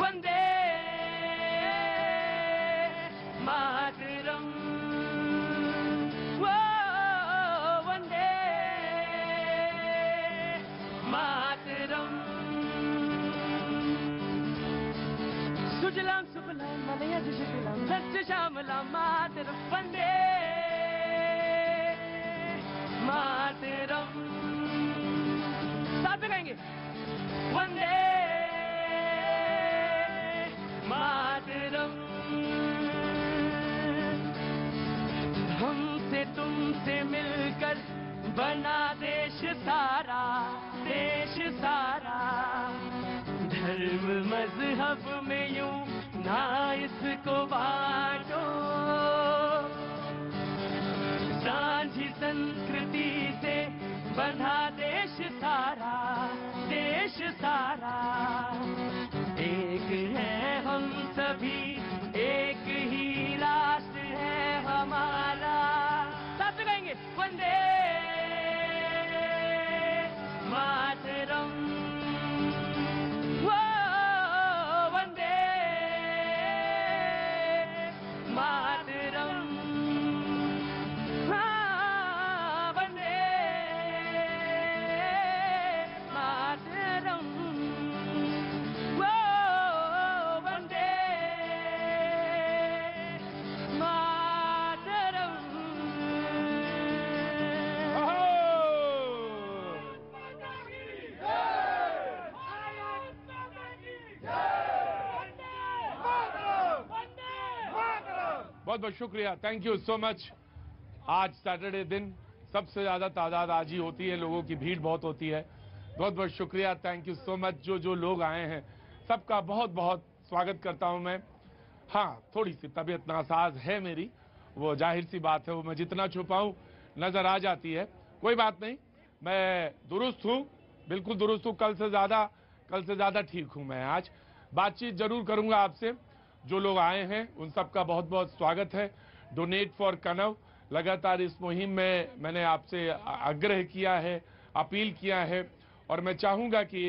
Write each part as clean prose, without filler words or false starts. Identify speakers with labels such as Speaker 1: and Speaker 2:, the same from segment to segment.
Speaker 1: वंदे मातरम, वो वंदे मातरम। सुजलाम सुफलाम मलयज शिथिलाम सस्य श्यामलाम मातरम वंदे मातरम। साथ में गाएंगे वंदे मातरम। हमसे तुमसे मिलकर बना देश सारा, देश सारा। धर्म मजहब में यूं ना इसको बांटो, सांझी संस्कृति से बंधा देश सारा, देश सारा। एक है हम सभी, एक ही राष्ट्र है हमारा। साथ में गाएंगे वंदे मातरम, वो वंदे मातरम। हाँ, वंदे मातरम, वो वंदे मातरम।
Speaker 2: बहुत बहुत शुक्रिया, थैंक यू सो मच। आज सैटरडे दिन सबसे ज्यादा तादाद आज ही होती है, लोगों की भीड़ बहुत होती है। बहुत बहुत शुक्रिया, थैंक यू सो मच। जो लोग आए हैं सबका बहुत बहुत स्वागत करता हूं मैं। हाँ, थोड़ी सी तबीयत नासाज है मेरी, वो जाहिर सी बात है, वो मैं जितना छुपाऊं नजर आ जाती है। कोई बात नहीं, मैं दुरुस्त हूं, बिल्कुल दुरुस्त हूं। कल से ज्यादा ठीक हूं मैं। आज बातचीत जरूर करूंगा आपसे। जो लोग आए हैं उन सबका बहुत बहुत स्वागत है। डोनेट फॉर कनव, लगातार इस मुहिम में मैंने आपसे आग्रह किया है, अपील किया है, और मैं चाहूंगा कि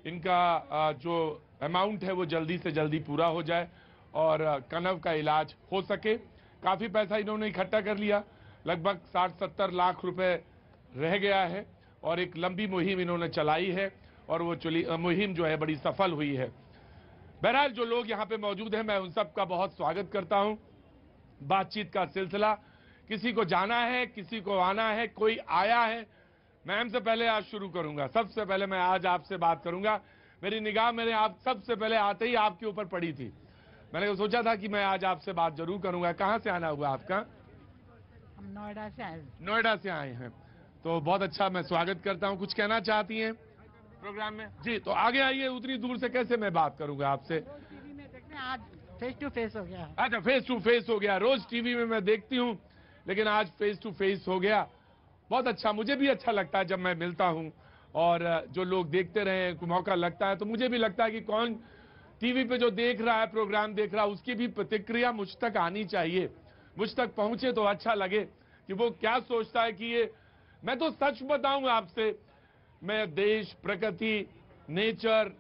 Speaker 2: इनका जो अमाउंट है वो जल्दी से जल्दी पूरा हो जाए और कनव का इलाज हो सके। काफी पैसा इन्होंने इकट्ठा कर लिया, लगभग 60-70 लाख रुपए रह गया है, और एक लंबी मुहिम इन्होंने चलाई है, और वो मुहिम जो है बड़ी सफल हुई है। बहरहाल जो लोग यहाँ पे मौजूद हैं, मैं उन सब का बहुत स्वागत करता हूँ। बातचीत का सिलसिला, किसी को जाना है, किसी को आना है, कोई आया है। मैम से पहले आज शुरू करूंगा। सबसे पहले मैं आज आपसे बात करूंगा। मेरी निगाह मेरे आप सबसे पहले आते ही आपके ऊपर पड़ी थी। मैंने सोचा था कि मैं आज आपसे बात जरूर करूंगा। कहाँ से आना हुआ आपका?
Speaker 3: हम नोएडा से आए।
Speaker 2: नोएडा से आए हैं, तो बहुत अच्छा, मैं स्वागत करता हूँ। कुछ कहना चाहती हैं प्रोग्राम में? जी, तो आगे आइए। उतनी दूर से कैसे मैं बात करूंगा आपसे?
Speaker 3: टीवी में देखते हैं, आज फेस टू फेस हो गया।
Speaker 2: अच्छा, फेस टू फेस हो गया। रोज टीवी में मैं देखती हूँ, लेकिन आज फेस टू फेस हो गया। बहुत अच्छा, मुझे भी अच्छा लगता है जब मैं मिलता हूँ, और जो लोग देखते रहे, मौका लगता है तो मुझे भी लगता है कि कौन टीवी पे जो देख रहा है, प्रोग्राम देख रहा है, उसकी भी प्रतिक्रिया मुझ तक आनी चाहिए, मुझ तक पहुंचे तो अच्छा लगे कि वो क्या सोचता है। कि ये, मैं तो सच बताऊं आपसे, मैं देश, प्रकृति, नेचर,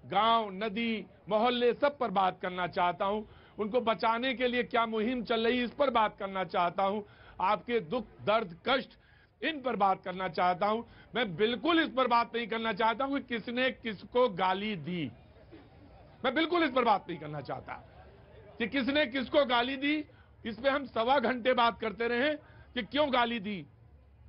Speaker 2: गांव, नदी, मोहल्ले सब पर बात करना चाहता हूं। उनको बचाने के लिए क्या मुहिम चल रही है इस पर बात करना चाहता हूं। आपके दुख, दर्द, कष्ट, इन पर बात करना चाहता हूं। मैं बिल्कुल इस पर बात नहीं करना चाहता हूं कि किसने किसको गाली दी। मैं बिल्कुल इस पर बात नहीं करना चाहता कि किसने किसको गाली दी। इस पे हम 1.25 घंटे बात करते रहे कि क्यों गाली दी।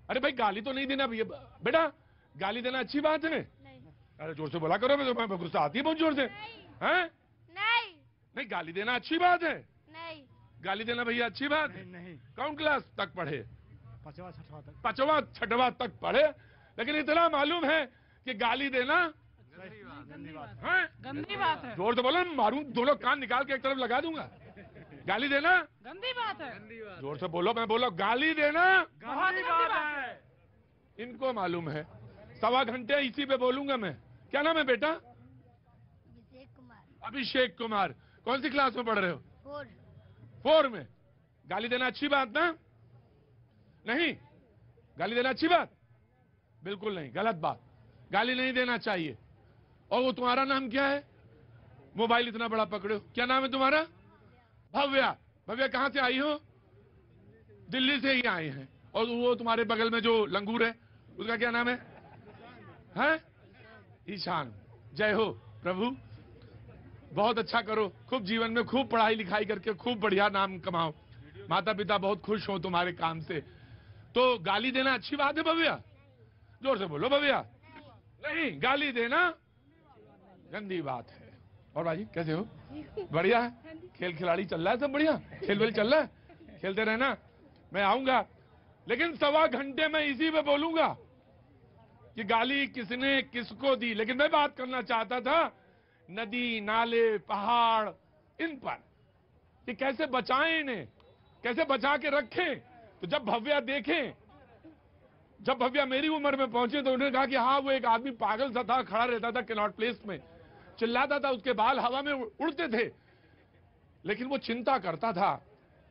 Speaker 2: अरे भाई, गाली तो नहीं देना भैया। बेटा, गाली देना अच्छी बात है?
Speaker 4: नहीं।
Speaker 2: अरे जोर से बोला करो, मैं गुस्सा आती है बहुत जोर से। हैं?
Speaker 4: नहीं।
Speaker 2: नहीं, गाली देना अच्छी बात है।
Speaker 4: नहीं।
Speaker 2: गाली देना भैया अच्छी बात है?
Speaker 3: नहीं।
Speaker 2: कौन क्लास तक पढ़े?
Speaker 3: 5वां 6वां तक।
Speaker 2: 5वां 6वां तक पढ़े, लेकिन इतना मालूम है कि गाली देना
Speaker 3: गंदी बात है।
Speaker 2: जोर से बोलो, मारूं, दोनों कान निकाल के एक तरफ लगा दूंगा। गाली देना
Speaker 3: गंदी बात है।
Speaker 2: जोर से बोलो, मैं बोलो, गाली देना
Speaker 3: गंदी बात है।
Speaker 2: इनको मालूम है। 1.25 घंटे इसी पे बोलूंगा मैं। क्या नाम है बेटा?
Speaker 4: अभिषेक कुमार।
Speaker 2: अभिषेक कुमार। कौन सी क्लास में पढ़ रहे हो?
Speaker 4: 4।
Speaker 2: 4 में। गाली देना अच्छी बात ना? नहीं, गाली देना अच्छी बात बिल्कुल नहीं, गलत बात। गाली नहीं देना चाहिए। और वो तुम्हारा नाम क्या है? मोबाइल इतना बड़ा पकड़े हो, क्या नाम है तुम्हारा? भव्या। भव्या कहां से आई हो? दिल्ली से ही आए हैं। और वो तुम्हारे बगल में जो लंगूर है उसका क्या नाम है? हैं? ईशान। जय हो प्रभु, बहुत अच्छा करो, खूब जीवन में खूब पढ़ाई लिखाई करके खूब बढ़िया नाम कमाओ, माता पिता बहुत खुश हो तुम्हारे काम से। तो गाली देना अच्छी बात है भव्या? जोर से बोलो भव्या। नहीं, गाली देना गंदी बात है। और भाई कैसे हो? बढ़िया है? खेल खिलाड़ी चल रहा है सब बढ़िया? खेल वेल चल रहा है? खेलते रहना, मैं आऊंगा, लेकिन 1.25 घंटे में इसी पे बोलूंगा कि गाली किसने किसको दी। लेकिन मैं बात करना चाहता था नदी नाले पहाड़ इन पर, कि कैसे बचाएं इन्हें, कैसे बचा के रखें। तो जब भव्या देखें, जब भव्या मेरी उम्र में पहुंचे तो उन्होंने कहा कि हाँ, वो एक आदमी पागल सा था, खड़ा रहता था कैनॉट प्लेस में, चिल्लाता था, उसके बाल हवा में उड़ते थे, लेकिन वो चिंता करता था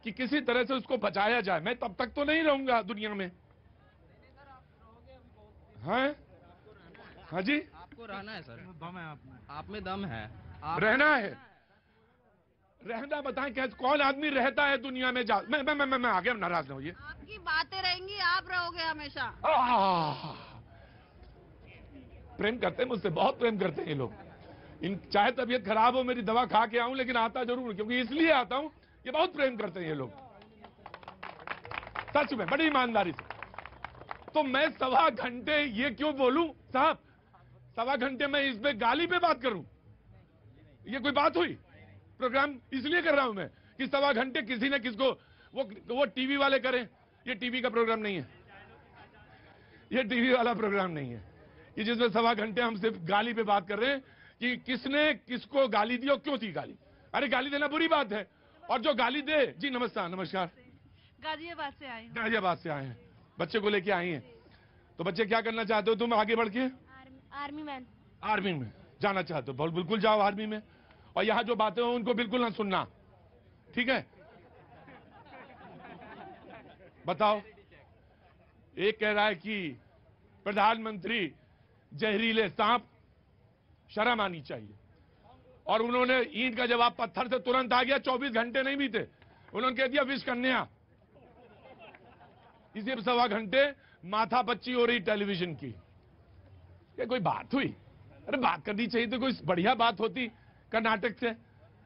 Speaker 2: कि किसी तरह से उसको बचाया जाए। मैं तब तक तो नहीं रहूंगा दुनिया में। हाँ हाँ जी,
Speaker 5: आपको रहना है सर,
Speaker 3: दम है
Speaker 5: आप में दम है,
Speaker 2: रहना है। रहना बताएं कैसे, कौन आदमी रहता है दुनिया में? जा मैं आगे, नाराज ना होइए।
Speaker 6: आपकी बातें रहेंगी, आप रहोगे हमेशा।
Speaker 2: प्रेम करते हैं मुझसे, बहुत प्रेम करते हैं ये लोग। इन चाहे तबीयत खराब हो, मेरी दवा खा के आऊं, लेकिन आता जरूर, क्योंकि इसलिए आता हूं, ये बहुत प्रेम करते हैं ये लोग, सच में, बड़ी ईमानदारी से। तो मैं 1.25 घंटे ये क्यों बोलूं साहब? 1.25 घंटे में इस पे गाली पे बात करूं? ये कोई बात हुई? प्रोग्राम इसलिए कर रहा हूं मैं कि 1.25 घंटे किसी ने किसको, वो टीवी वाले करें। ये टीवी का प्रोग्राम नहीं है, ये टीवी वाला प्रोग्राम नहीं है, कि जिसमें 1.25 घंटे हम सिर्फ गाली पे बात कर रहे हैं कि किसने किसको गाली दी और क्यों दी गाली। अरे गाली देना बुरी बात है, और जो गाली दे, जी नमस्कार, नमस्कार,
Speaker 6: गाजियाबाद से आई हूँ।
Speaker 2: गाजियाबाद से आए हैं, बच्चे को लेके आई हैं। तो बच्चे क्या करना चाहते हो तुम आगे बढ़ के?
Speaker 4: Army man.
Speaker 2: आर्मी में जाना चाहते हो? बिल्कुल जाओ आर्मी में, और यहां जो बातें हो उनको बिल्कुल ना सुनना, ठीक है? बताओ, एक कह रहा है कि प्रधानमंत्री जहरीले सांप, शर्म आनी चाहिए। और उन्होंने ईंट का जवाब पत्थर से तुरंत आ गया, 24 घंटे नहीं बीते, उन्होंने कह दिया विष कन्या। इसी 1.25 घंटे माथा पच्ची हो रही टेलीविजन की। क्या कोई बात हुई? अरे बात करनी चाहिए तो कोई बढ़िया बात होती, कर्नाटक से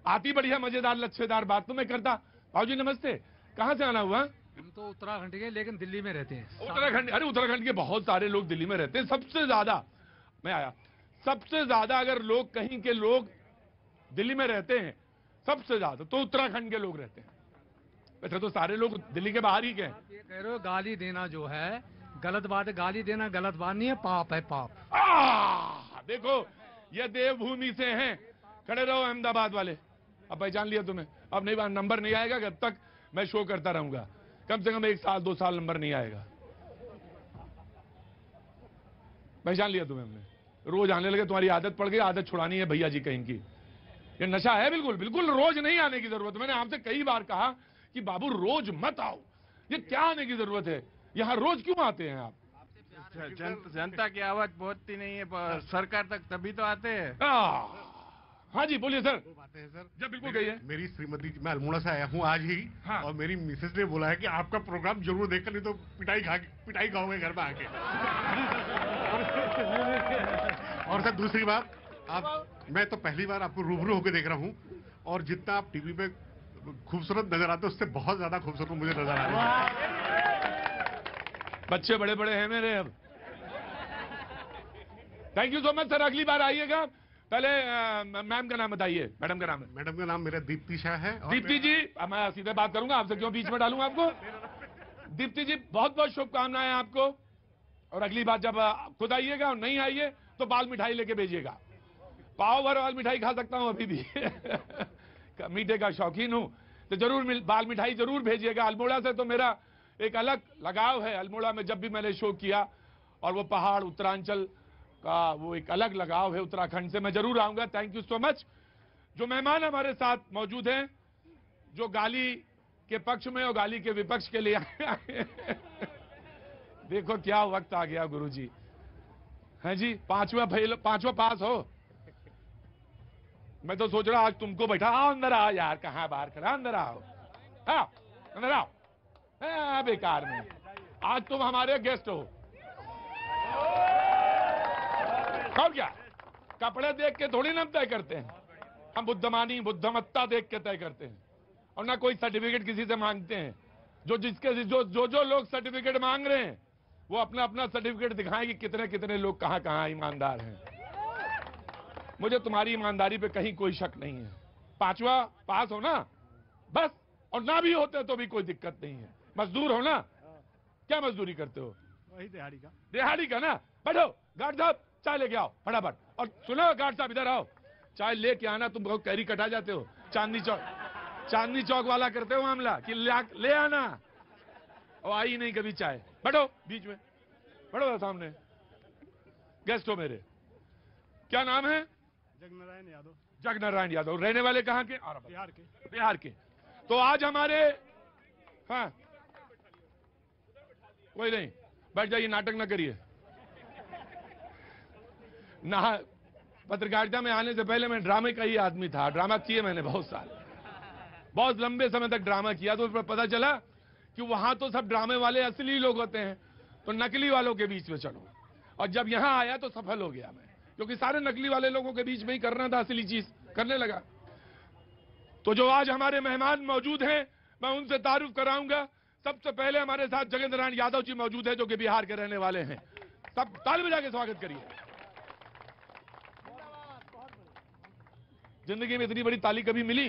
Speaker 2: आती बढ़िया मजेदार लच्छेदार बात तो मैं करता। भाजी नमस्ते, कहां से आना हुआ?
Speaker 3: हम तो उत्तराखंड के, लेकिन दिल्ली में रहते हैं।
Speaker 2: उत्तराखंड? अरे उत्तराखंड के बहुत सारे लोग दिल्ली में रहते हैं। सबसे ज्यादा मैं आया, सबसे ज्यादा अगर लोग कहीं के लोग दिल्ली में रहते हैं, सबसे ज्यादा तो उत्तराखंड के लोग रहते हैं। वैसे तो सारे लोग दिल्ली के बाहर ही के हैं।
Speaker 3: ये कह रहे हो गाली देना जो है गलत बात है, गाली देना गलत बात नहीं है, पाप है, पाप।
Speaker 2: देखो, ये देवभूमि से हैं, खड़े रहो अहमदाबाद वाले। अब पहचान लिया तुम्हें? अब नहीं, नंबर नहीं आएगा जब तक मैं शो करता रहूंगा, कम से कम 1 साल 2 साल नंबर नहीं आएगा। पहचान लिया तुम्हें हमने, रोज आने लगे, तुम्हारी आदत पड़ गई, आदत छुड़ानी है भैया जी कहीं की। ये नशा है, बिल्कुल बिल्कुल रोज नहीं आने की जरूरत। मैंने आपसे कई बार कहा कि बाबू रोज मत आओ, ये क्या आने की जरूरत है? यहाँ रोज क्यों आते हैं आप?
Speaker 5: जनता की आवाज पहुंचती नहीं है सरकार तक, तभी तो आते हैं।
Speaker 2: हाँ जी बोलिए सर।
Speaker 7: बातें हैं सर,
Speaker 2: जब बिल्कुल गई है
Speaker 7: मेरी श्रीमती, मैं अल्मोड़ा से आया हूँ आज ही।
Speaker 2: हाँ।
Speaker 7: और मेरी मिसेस ने बोला है कि आपका प्रोग्राम जरूर देखकर, नहीं तो पिटाई खाओगे घर में आके। और सर दूसरी बात, मैं तो पहली बार आपको रूबरू होकर देख रहा हूँ, और जितना आप टीवी पे खूबसूरत नजर आते उससे बहुत ज्यादा खूबसूरत मुझे नजर आ रहे हैं।
Speaker 2: बच्चे बड़े बड़े हैं मेरे अब। Thank you so much sir, अगली बार आइएगा। पहले मैम का नाम बताइए। मैडम का नाम है?
Speaker 7: मैडम का नाम मेरा दीप्ति शाह है।
Speaker 2: दीप्ति जी, मैं सीधे बात करूंगा आपसे, क्यों बीच में डालूंगा आपको? दीप्ति जी बहुत बहुत शुभकामनाएं आपको, और अगली बार जब खुद आइएगा और नहीं आइए तो बाल मिठाई लेके भेजिएगा। पाव भर बाल मिठाई खा सकता हूं अभी भी मीठे का शौकीन हूं, तो जरूर बाल मिठाई जरूर भेजिएगा। अल्मोड़ा से तो मेरा एक अलग लगाव है। अल्मोड़ा में जब भी मैंने शो किया, और वो पहाड़ उत्तरांचल का वो एक अलग लगाव है उत्तराखंड से, मैं जरूर आऊंगा। Thank you so much. जो मेहमान हमारे साथ मौजूद हैं, जो गाली के पक्ष में और गाली के विपक्ष के लिए आए देखो क्या वक्त आ गया गुरुजी, हैं जी? 5वां पास हो। मैं तो सोच रहा आज तुमको बैठा, आओ अंदर आओ यार, कहाँ बाहर खड़ा, अंदर आओ, आओ अंदर आओ। बेकार में, आज तुम हमारे गेस्ट हो। और क्या, कपड़े देख के थोड़ी ना तय करते हैं हम, बुद्धमानी बुद्धमत्ता देख के तय करते हैं, और ना कोई सर्टिफिकेट किसी से मांगते हैं। जो लोग सर्टिफिकेट मांग रहे हैं वो अपना अपना सर्टिफिकेट दिखाएं कि कितने कितने लोग कहां कहां ईमानदार हैं। मुझे तुम्हारी ईमानदारी पे कहीं कोई शक नहीं है। 5वां पास हो ना बस, और ना भी होते तो भी कोई दिक्कत नहीं है। मजदूर हो ना, क्या मजदूरी करते हो?
Speaker 3: वही
Speaker 2: दिहाड़ी का ना। बैठो गार्ड साहब, चाय लेके आओ फटाफट। और सुनो गार्ड साहब, इधर आओ, चाय लेके आना। तुम बहुत कैरी कटा जाते हो, चांदनी चौक वाला करते हो मामला कि ले आना, और आई नहीं कभी चाय। बैठो बीच में, बैठो सामने, गेस्ट हो मेरे। क्या नाम है?
Speaker 3: जगनारायण यादव।
Speaker 2: जगनारायण यादव। रहने वाले कहाँ के? बिहार के। तो आज हमारे, हाँ कोई नहीं, बैठ जाइए, नाटक ना करिए ना। पत्रकारिता में आने से पहले मैं ड्रामे का ही आदमी था, ड्रामा किए मैंने बहुत साल, बहुत लंबे समय तक ड्रामा किया। तो पता चला कि वहां तो सब ड्रामे वाले असली लोग होते हैं, तो नकली वालों के बीच में चलो। और जब यहां आया तो सफल हो गया मैं, क्योंकि सारे नकली वाले लोगों के बीच में ही करना था, असली चीज करने लगा। तो जो आज हमारे मेहमान मौजूद हैं, मैं उनसे तारुफ कराऊंगा। सबसे पहले हमारे साथ जगनारायण यादव जी मौजूद है, जो कि बिहार के रहने वाले हैं। सब ताली बजा के स्वागत करिए। जिंदगी में इतनी बड़ी ताली कभी मिली?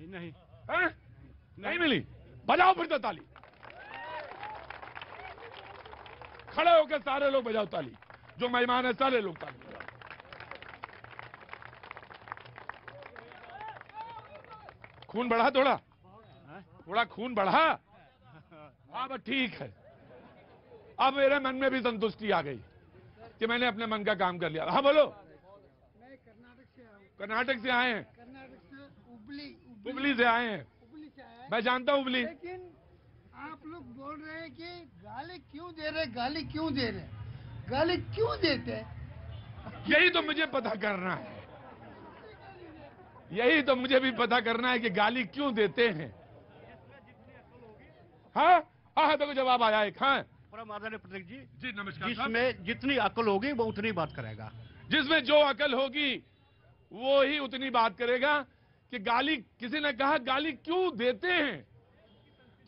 Speaker 3: नहीं
Speaker 2: है? नहीं मिली। बजाओ फिर तो ताली, खड़े होकर सारे लोग बजाओ ताली, जो मेहमान है सारे लोग ताली बजाओ। खून बढ़ा थोड़ा खून बढ़ा। अब ठीक है, अब मेरे मन में भी संतुष्टि आ गई कि मैंने अपने मन का काम कर लिया। हाँ बोलो।
Speaker 4: मैं कर्नाटक से आया हूँ।
Speaker 2: कर्नाटक से आए हैं?
Speaker 4: कर्नाटक से
Speaker 2: हुबली से आए हैं।
Speaker 4: हुबली से आया है।
Speaker 2: मैं जानता हूँ हुबली।
Speaker 4: लेकिन आप लोग बोल रहे हैं कि गाली क्यों दे रहे, गाली क्यों दे रहे, गाली क्यों देते हैं?
Speaker 2: यही तो मुझे पता करना है, यही तो मुझे भी पता करना है कि गाली क्यों देते हैं। हाँ हाँ, तो जवाब आया एक। हाँ
Speaker 3: आदरणीय प्रतीक जी,
Speaker 2: जी नमस्कार।
Speaker 3: जिसमें जितनी अकल होगी वो उतनी बात करेगा।
Speaker 2: जिसमें जो अकल होगी वो ही उतनी बात करेगा। कि गाली, किसी ने कहा गाली क्यों देते हैं,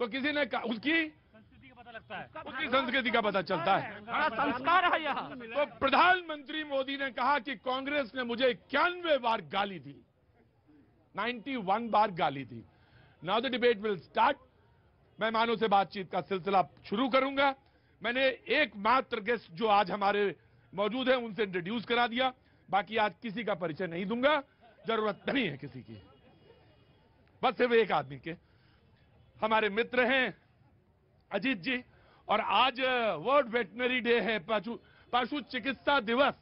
Speaker 2: तो किसी ने कहा उसकी संस्कृति का पता लगता है, उसकी संस्कृति का पता चलता है,
Speaker 1: बड़ा संस्कार है यहाँ।
Speaker 2: तो प्रधानमंत्री मोदी ने कहा कि कांग्रेस ने मुझे 91 बार गाली दी, 91 बार गाली दी। Now the debate will start. मेहमानों से बातचीत का सिलसिला शुरू करूंगा। मैंने एकमात्र गेस्ट जो आज हमारे मौजूद हैं उनसे इंट्रोड्यूस करा दिया, बाकी आज किसी का परिचय नहीं दूंगा, जरूरत नहीं है किसी की, बस सिर्फ एक आदमी के। हमारे मित्र हैं अजीत जी, और आज वर्ल्ड वेटनरी डे है, पशु चिकित्सा दिवस।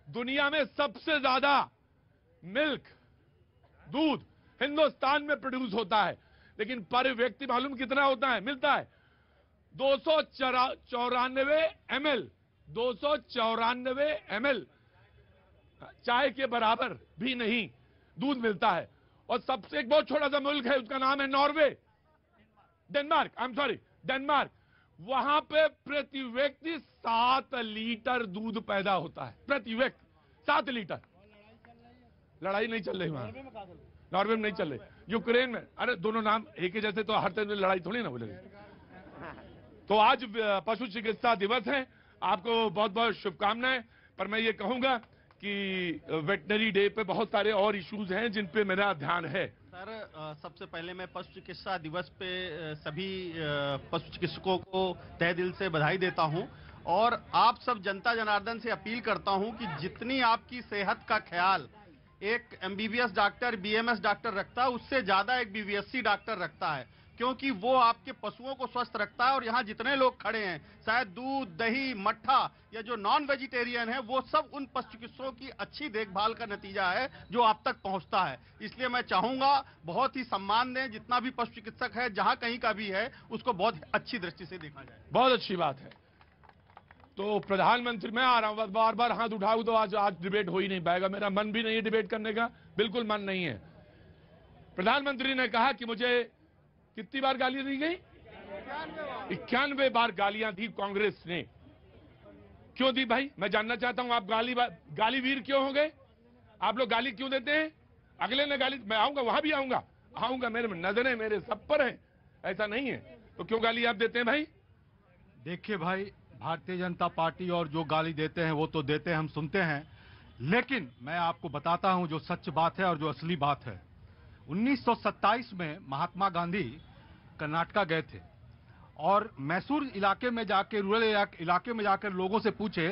Speaker 2: दुनिया में सबसे ज्यादा मिल्क, दूध हिंदुस्तान में प्रोड्यूस होता है, लेकिन पर व्यक्ति मालूम कितना होता है, मिलता है 294 ml, 294 ml, चाय के बराबर भी नहीं दूध मिलता है। और सबसे एक बहुत छोटा सा मुल्क है, उसका नाम है Norway, Denmark, I am sorry, Denmark. वहां पे प्रति व्यक्ति 7 लीटर दूध पैदा होता है, प्रति व्यक्ति 7 लीटर। लड़ाई नहीं चल रही वहां, नॉर्वे में नहीं चल रही, यूक्रेन में। अरे दोनों नाम एक ही जैसे तो हर तरह लड़ाई थोड़ी ना बोलेगी। तो आज पशु चिकित्सा दिवस है, आपको बहुत बहुत शुभकामनाएं। पर मैं ये कहूंगा कि वेटनरी डे पे बहुत सारे और इश्यूज हैं जिन पे मेरा ध्यान है।
Speaker 8: सर, सबसे पहले मैं पशु चिकित्सा दिवस पे सभी पशु चिकित्सकों को तहे दिल से बधाई देता हूं, और आप सब जनता जनार्दन से अपील करता हूं कि जितनी आपकी सेहत का ख्याल एक MBBS डॉक्टर, BMS डॉक्टर रखता है, उससे ज्यादा एक BVSC डॉक्टर रखता है, क्योंकि वो आपके पशुओं को स्वस्थ रखता है। और यहाँ जितने लोग खड़े हैं, शायद दूध, दही, मट्ठा या जो नॉन वेजिटेरियन है, वो सब उन पशु चिकित्सकों की अच्छी देखभाल का नतीजा है जो आप तक पहुंचता है। इसलिए मैं चाहूंगा बहुत ही सम्मान दें, जितना भी पशु चिकित्सक है, जहां कहीं का भी है, उसको बहुत अच्छी दृष्टि से देखा जाए।
Speaker 2: बहुत अच्छी बात है। तो प्रधानमंत्री, मैं आ रहा हूं, बस बार बार हाथ उठाऊं तो आज डिबेट हो ही नहीं पाएगा। मेरा मन भी नहीं है डिबेट करने का, बिल्कुल मन नहीं है। प्रधानमंत्री ने कहा कि मुझे कितनी बार गालियां दी गई? 91 बार गालियां दी कांग्रेस ने। क्यों दी भाई? मैं जानना चाहता हूं। आप गाली वीर क्यों हो गए? आप लोग गाली क्यों देते हैं? अगले ने गाली, मैं आऊंगा, वहां भी आऊंगा, मेरे नजरें मेरे सब पर हैं, ऐसा नहीं है। तो क्यों गाली आप देते हैं भाई?
Speaker 3: देखिए भाई, भारतीय जनता पार्टी और जो गाली देते हैं वो तो देते हैं, हम सुनते हैं, लेकिन मैं आपको बताता हूं जो सच बात है और जो असली बात है। 1927 में महात्मा गांधी कर्नाटका गए थे और मैसूर इलाके में जाकर, रूरल इलाके में जाकर लोगों से पूछे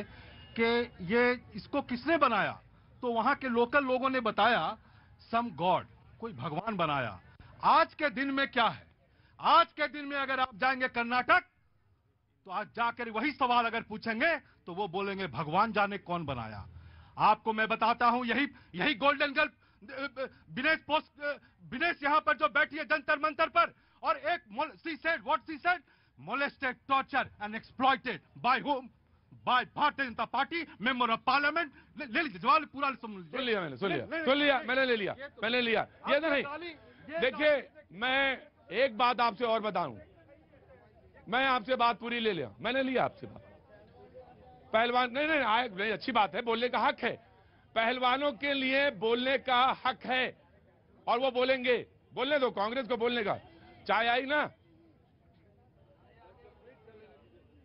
Speaker 3: कि ये इसको किसने बनाया, तो वहां के लोकल लोगों ने बताया सम गॉड, कोई भगवान बनाया। आज के दिन में क्या है? आज के दिन में अगर आप जाएंगे कर्नाटक तो आज जाकर वही सवाल अगर पूछेंगे तो वो बोलेंगे भगवान जाने कौन बनाया। आपको मैं बताता हूं, यही गोल्डन गर्ल विनेश यहां पर जो बैठी है जंतर मंतर पर, और एक she said molested, torture and exploited by home? By Bharatiya Janata party, member of parliament. ले लीजिए जवाब पूरा सुन लिया मैंने, मैंने ले लिया ये नहीं। देखिए, मैं एक बात आपसे और बताऊं, मैं आपसे बात पूरी ले लिया, मैंने लिया आपसे बात। पहलवान नहीं, अच्छी बात है, बोलने का हक है, पहलवानों के लिए बोलने का हक है और वो बोलेंगे, बोलने दो कांग्रेस को बोलने का। चाय आई ना,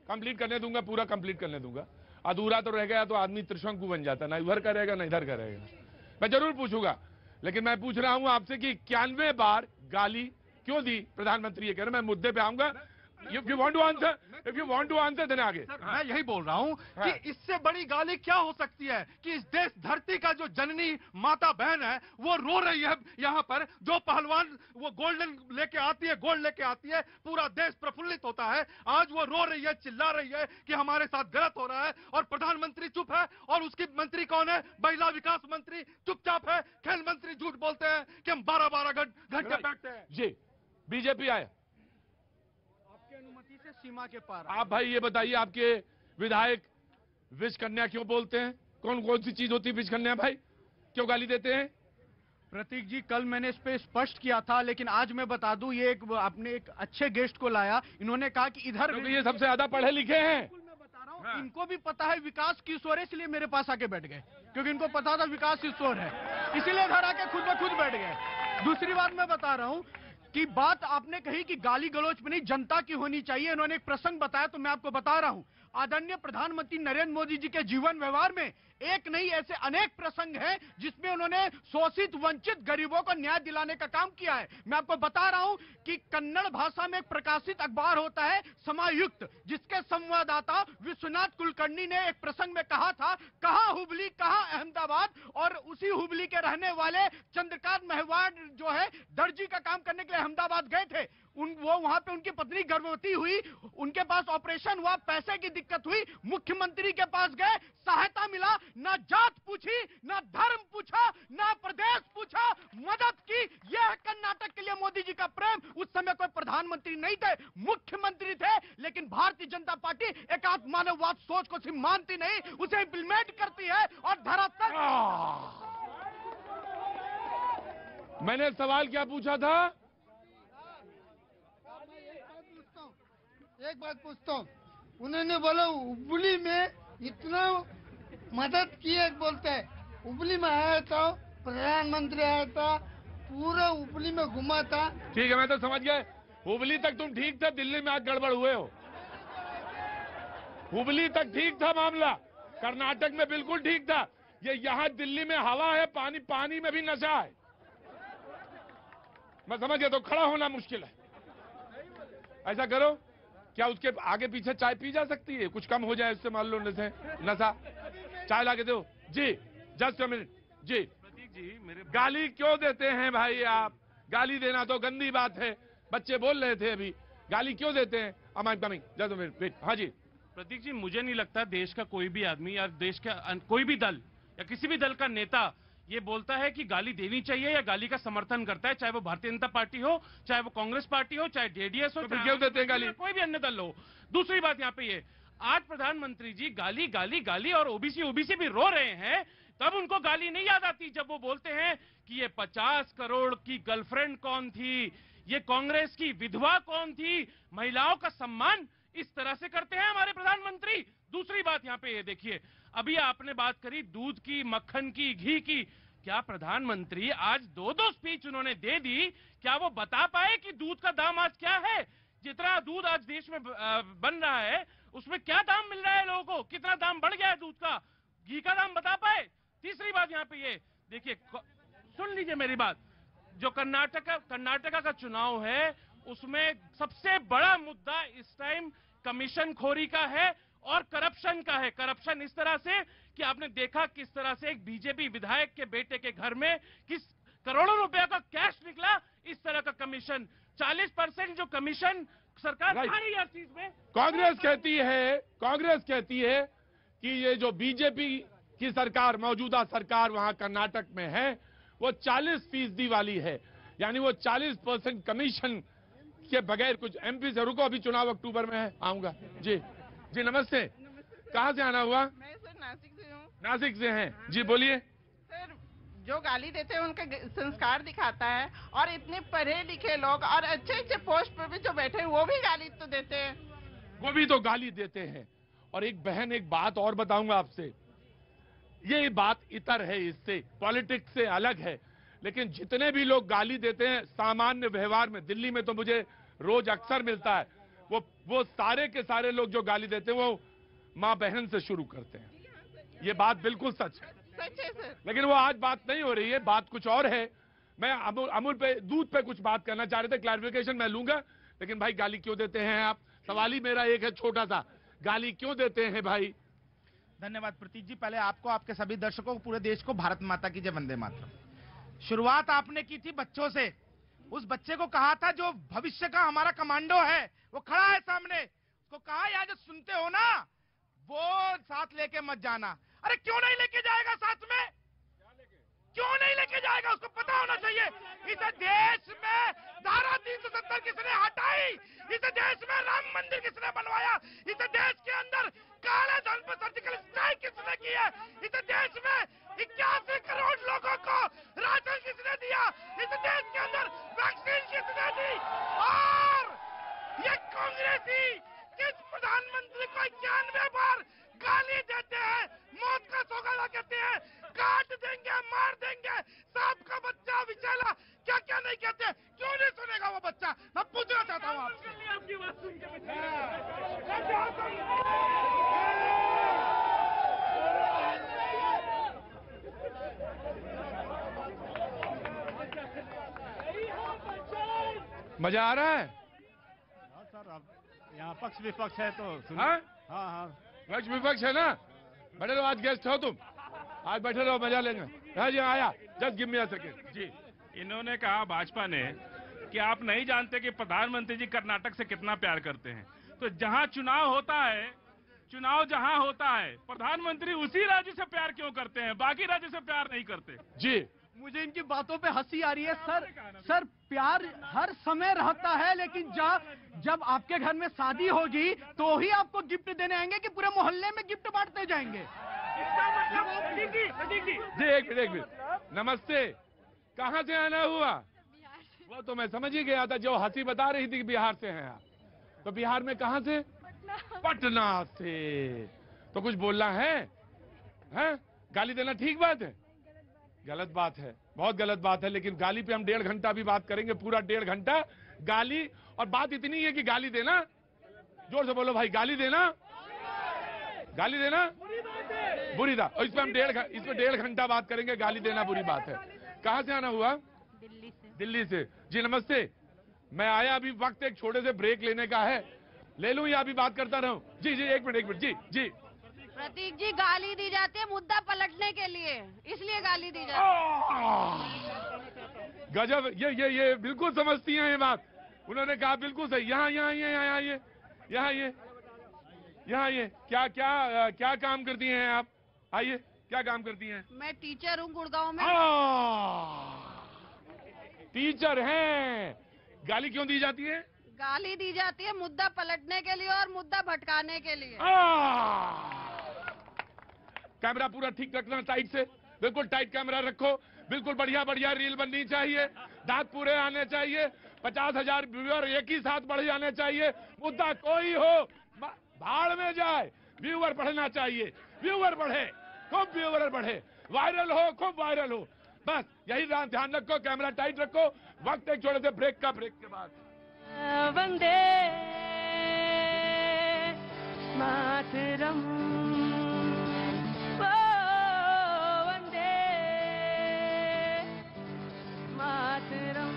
Speaker 3: कंप्लीट करने दूंगा, पूरा कंप्लीट करने दूंगा। अधूरा तो रह गया तो आदमी त्रिशंकु बन जाता, ना इधर का रहेगा ना इधर का रहेगा। मैं जरूर पूछूंगा, लेकिन मैं पूछ रहा हूं आपसे कि 91 बार गाली क्यों दी प्रधानमंत्री? ये कह रहे, मैं मुद्दे पे आऊंगा। If you want to answer, then आगे। मैं यही बोल रहा हूं कि इससे बड़ी गाली क्या हो सकती है कि इस देश धरती का जो जननी माता बहन है वो रो रही है यहाँ पर। जो पहलवान वो गोल्डन लेके आती है, गोल्ड लेके आती है, पूरा देश प्रफुल्लित होता है। आज वो रो रही है, चिल्ला रही है कि हमारे साथ गलत हो रहा है, और प्रधानमंत्री चुप है। और उसकी मंत्री कौन है? महिला विकास मंत्री चुपचाप है। खेल मंत्री झूठ बोलते हैं कि हम 12-12 घंटे बैठते हैं।
Speaker 2: जी, बीजेपी आया
Speaker 3: अनुमति से सीमा के पार।
Speaker 2: आप भाई ये बताइए, आपके विधायक विष कन्या क्यों बोलते हैं? कौन कौन सी चीज होती है विष कन्या भाई? क्यों गाली देते हैं?
Speaker 3: प्रतीक जी, कल मैंने इस पे स्पष्ट किया था, लेकिन आज मैं बता दूं, ये आपने एक अच्छे गेस्ट को लाया, इन्होंने कहा कि इधर
Speaker 2: ये सबसे ज्यादा पढ़े लिखे हैं।
Speaker 3: मैं बता रहा हूं, इनको भी पता है विकास किशोर है, इसलिए मेरे पास आके बैठ गए, क्योंकि इनको पता था विकास किशोर है, इसीलिए इधर आके खुद ब खुद बैठ गए। दूसरी बात मैं बता रहा हूं कि बात आपने कही कि गाली गलौज में नहीं, जनता की होनी चाहिए। इन्होंने एक प्रसंग बताया तो मैं आपको बता रहा हूं। आदरणीय प्रधानमंत्री नरेंद्र मोदी जी के जीवन व्यवहार में एक नहीं ऐसे अनेक प्रसंग हैं जिसमें उन्होंने शोषित वंचित गरीबों को न्याय दिलाने का काम किया है। मैं आपको बता रहा हूं कि कन्नड़ भाषा में एक प्रकाशित अखबार होता है समायुक्त, जिसके संवाददाता विश्वनाथ कुलकर्णी ने एक प्रसंग में कहा था, कहां हुबली कहां अहमदाबाद, और उसी हुबली के रहने वाले चंद्रकांत महवाड़ जो है दर्जी का काम करने के लिए अहमदाबाद गए थे। वो वहां पे उनकी पत्नी गर्भवती हुई, उनके पास ऑपरेशन हुआ, पैसे की दिक्कत हुई, मुख्यमंत्री के पास गए, सहायता मिला, ना जात पूछी, ना धर्म पूछा, ना प्रदेश पूछा, मदद की। यह है कर्नाटक के लिए मोदी जी का प्रेम। उस समय कोई प्रधानमंत्री नहीं थे, मुख्यमंत्री थे, लेकिन भारतीय जनता पार्टी एकात्म मानववाद सोच को सिर्फ मानती नहीं, उसे इंप्लीमेंट करती है और धरातल।
Speaker 2: मैंने सवाल क्या पूछा था?
Speaker 4: एक बात पूछता हूँ, उन्होंने बोला हुबली में इतना मदद की है, बोलते हैं हुबली में आया था, प्रधानमंत्री आया था, पूरा हुबली में घुमा था।
Speaker 2: ठीक है, मैं तो समझ गया, हुबली तक तुम ठीक था, दिल्ली में आज गड़बड़ हुए हो। हुबली तक ठीक था मामला, कर्नाटक में बिल्कुल ठीक था। ये यहाँ दिल्ली में हवा है, पानी में भी नशा है। मैं समझ गया, तो खड़ा होना मुश्किल है। ऐसा करो, क्या उसके आगे पीछे चाय पी जा सकती है? कुछ कम हो जाए उससे, मान लो नशा। चाय ला के दो जी, जस्ट अ मिनट जी।
Speaker 5: प्रतीक जी, मेरे
Speaker 2: गाली क्यों देते हैं भाई आप? गाली देना तो गंदी बात है, बच्चे बोल रहे थे अभी, गाली क्यों देते हैं? I am coming, just a minute wait. हाँ जी
Speaker 5: प्रतीक जी, मुझे नहीं लगता देश का कोई भी आदमी या देश का कोई भी दल या किसी भी दल का नेता ये बोलता है कि गाली देनी चाहिए या गाली का समर्थन करता है, चाहे वो भारतीय जनता पार्टी हो, चाहे वो कांग्रेस पार्टी हो, चाहे जेडीएस हो,
Speaker 2: तो क्यों देते हैं गाली?
Speaker 5: कोई भी अन्य दल हो। दूसरी बात यहाँ पे ये, आज प्रधानमंत्री जी गाली गाली गाली और ओबीसी ओबीसी भी रो रहे हैं, तब उनको गाली नहीं याद आती जब वो बोलते हैं कि ये 50 करोड़ की गर्लफ्रेंड कौन थी, ये कांग्रेस की विधवा कौन थी, महिलाओं का सम्मान इस तरह से करते हैं हमारे प्रधानमंत्री। दूसरी बात यहाँ पे ये देखिए, अभी आपने बात करी दूध की, मक्खन की, घी की। क्या प्रधानमंत्री आज दो स्पीच उन्होंने दे दी, क्या वो बता पाए कि दूध का दाम आज क्या है? जितना दूध आज देश में बन रहा है उसमें क्या दाम मिल रहा है लोगों को, कितना दाम बढ़ गया है दूध का, घी का दाम बता पाए? तीसरी बात यहाँ पे ये देखिए, सुन लीजिए मेरी बात, जो कर्नाटका का चुनाव है उसमें सबसे बड़ा मुद्दा इस टाइम कमीशन खोरी का है और करप्शन का है। करप्शन इस तरह से कि आपने देखा किस तरह से एक बीजेपी विधायक के बेटे के घर में किस करोड़ों रुपया का कैश निकला, इस तरह का कमीशन, 40% जो कमीशन सरकार खा रही है हर चीज में।
Speaker 2: कांग्रेस कहती है कि ये जो बीजेपी की सरकार, मौजूदा सरकार वहां कर्नाटक में है, वो 40% वाली है, यानी वो 40% कमीशन के बगैर कुछ। एमपी से रुको, अभी चुनाव अक्टूबर में है, आऊंगा। जी जी नमस्ते, कहाँ से आना हुआ?
Speaker 9: मैं सर नासिक से हूँ।
Speaker 2: नासिक से हैं जी, बोलिए।
Speaker 9: सर जो गाली देते हैं उनका संस्कार दिखाता है, और इतने पढ़े लिखे लोग और अच्छे अच्छे पोस्ट पे भी जो बैठे हैं वो भी गाली तो देते हैं,
Speaker 2: वो भी तो गाली देते हैं। और एक बहन, एक बात और बताऊंगा आपसे, ये बात इतर है, इससे पॉलिटिक्स से अलग है, लेकिन जितने भी लोग गाली देते हैं सामान्य व्यवहार में, दिल्ली में तो मुझे रोज अक्सर मिलता है, वो सारे के सारे लोग जो गाली देते हैं वो माँ बहन से शुरू करते हैं। ये बात बिल्कुल सच है।
Speaker 9: सच है सर।
Speaker 2: लेकिन वो आज बात नहीं हो रही है, बात कुछ और है। मैं अमूल पे, दूध पे कुछ बात करना चाह रहे थे, क्लैरिफिकेशन मैं लूंगा, लेकिन भाई गाली क्यों देते हैं आप? सवाल ही मेरा एक है छोटा सा, गाली क्यों देते हैं भाई?
Speaker 10: धन्यवाद प्रतीक जी। पहले आपको, आपके सभी दर्शकों को, पूरे देश को भारत माता की जय, वंदे मातरम। शुरुआत आपने की थी बच्चों से। उस बच्चे को कहा था जो भविष्य का हमारा कमांडो है, वो खड़ा है सामने, उसको कहा यार जो सुनते हो ना वो साथ लेके मत जाना। अरे क्यों नहीं लेके जाएगा साथ में? क्यों नहीं लेके जाएगा? उसको पता होना चाहिए इस देश में धारा 370 किसने हटाई, इस देश में राम मंदिर किसने बनवाया, इस देश के अंदर काले धन पर सर्जिकल स्ट्राइक किसने की है, इस देश में 81 करोड़ लोगों को राशन किसने दिया, इस देश के अंदर वैक्सीन किसने दी? और ये कांग्रेसी किस प्रधानमंत्री को 91 बार गाली देते हैं, मौत का सौगात कहते हैं, काट देंगे, मार देंगे, सांप का बच्चा, विचैला, क्या क्या नहीं कहते? क्यों नहीं सुनेगा वो बच्चा? मैं पूछना चाहता हूँ आपसे।
Speaker 5: आपकी बात सुन के
Speaker 2: मजा आ रहा है?
Speaker 3: सर अब यहाँ पक्ष विपक्ष है तो
Speaker 2: हाँ
Speaker 3: हाँ
Speaker 2: पक्ष विपक्ष है ना, बैठे रहो, आज गेस्ट हो तुम, आज बैठे रहो, मजा लेंगे। हाँ जी आया, just give me a second जी।
Speaker 5: इन्होंने कहा भाजपा ने कि आप नहीं जानते कि प्रधानमंत्री जी कर्नाटक से कितना प्यार करते हैं। तो जहां चुनाव होता है, चुनाव जहां होता है, प्रधानमंत्री उसी राज्य से प्यार क्यों करते हैं, बाकी राज्य से प्यार नहीं करते?
Speaker 2: जी
Speaker 3: मुझे इनकी बातों पे हंसी आ रही है। सर प्यार हर समय रहता है, लेकिन जब आपके घर में शादी होगी तो ही आपको गिफ्ट देने आएंगे कि पूरे मोहल्ले में गिफ्ट बांटते जाएंगे?
Speaker 2: जी एक मिनट, नमस्ते, कहाँ से आना हुआ? वो तो मैं समझ ही गया था, जो हंसी बता रही थी कि बिहार से हैं आप। तो बिहार में कहाँ से? पटना से। तो कुछ बोलना है? गाली देना ठीक बात है? गलत बात है, बहुत गलत बात है। लेकिन गाली पे हम 1.5 घंटा भी बात करेंगे, पूरा 1.5 घंटा गाली। और बात इतनी है कि गाली देना, जोर से बोलो भाई, गाली देना, गाली देना बुरी बात। और इसमें हम 1.5 घंटा बात करेंगे, गाली देना बुरी बात है। कहाँ से आना हुआ? दिल्ली से। जी नमस्ते, मैं आया, अभी वक्त एक छोटे से ब्रेक लेने का है, ले लूं या अभी बात करता रहूं? जी जी एक मिनट जी जी।
Speaker 6: प्रतीक जी गाली दी जाती है मुद्दा पलटने के लिए, इसलिए गाली दी जाती है।
Speaker 2: गजब, ये बिल्कुल समझती हैं ये बात। उन्होंने कहा बिल्कुल सही। यहाँ ये क्या काम करती हैं आप? आइए, क्या काम करती हैं?
Speaker 6: मैं टीचर हूँ गुड़गांव में।
Speaker 2: टीचर हैं, गाली क्यों दी जाती है?
Speaker 6: गाली दी जाती है मुद्दा पलटने के लिए और मुद्दा भटकाने के लिए।
Speaker 2: कैमरा पूरा ठीक रखना, टाइट से, बिल्कुल टाइट कैमरा रखो, बिल्कुल बढ़िया बढ़िया रील बननी चाहिए, दांत पूरे आने चाहिए, 50,000 व्यूअर एक ही साथ बढ़ जाने चाहिए। मुद्दा कोई हो भाड़ में जाए, व्यूअर बढ़ना चाहिए, व्यूअर बढ़े, खूब व्यूअर बढ़े, वायरल हो, खूब वायरल हो, बस यही ध्यान रखो। कैमरा टाइट रखो। वक्त एक छोटे से ब्रेक का, ब्रेक के बाद
Speaker 1: वंदे मातरम, वंदे मातरम।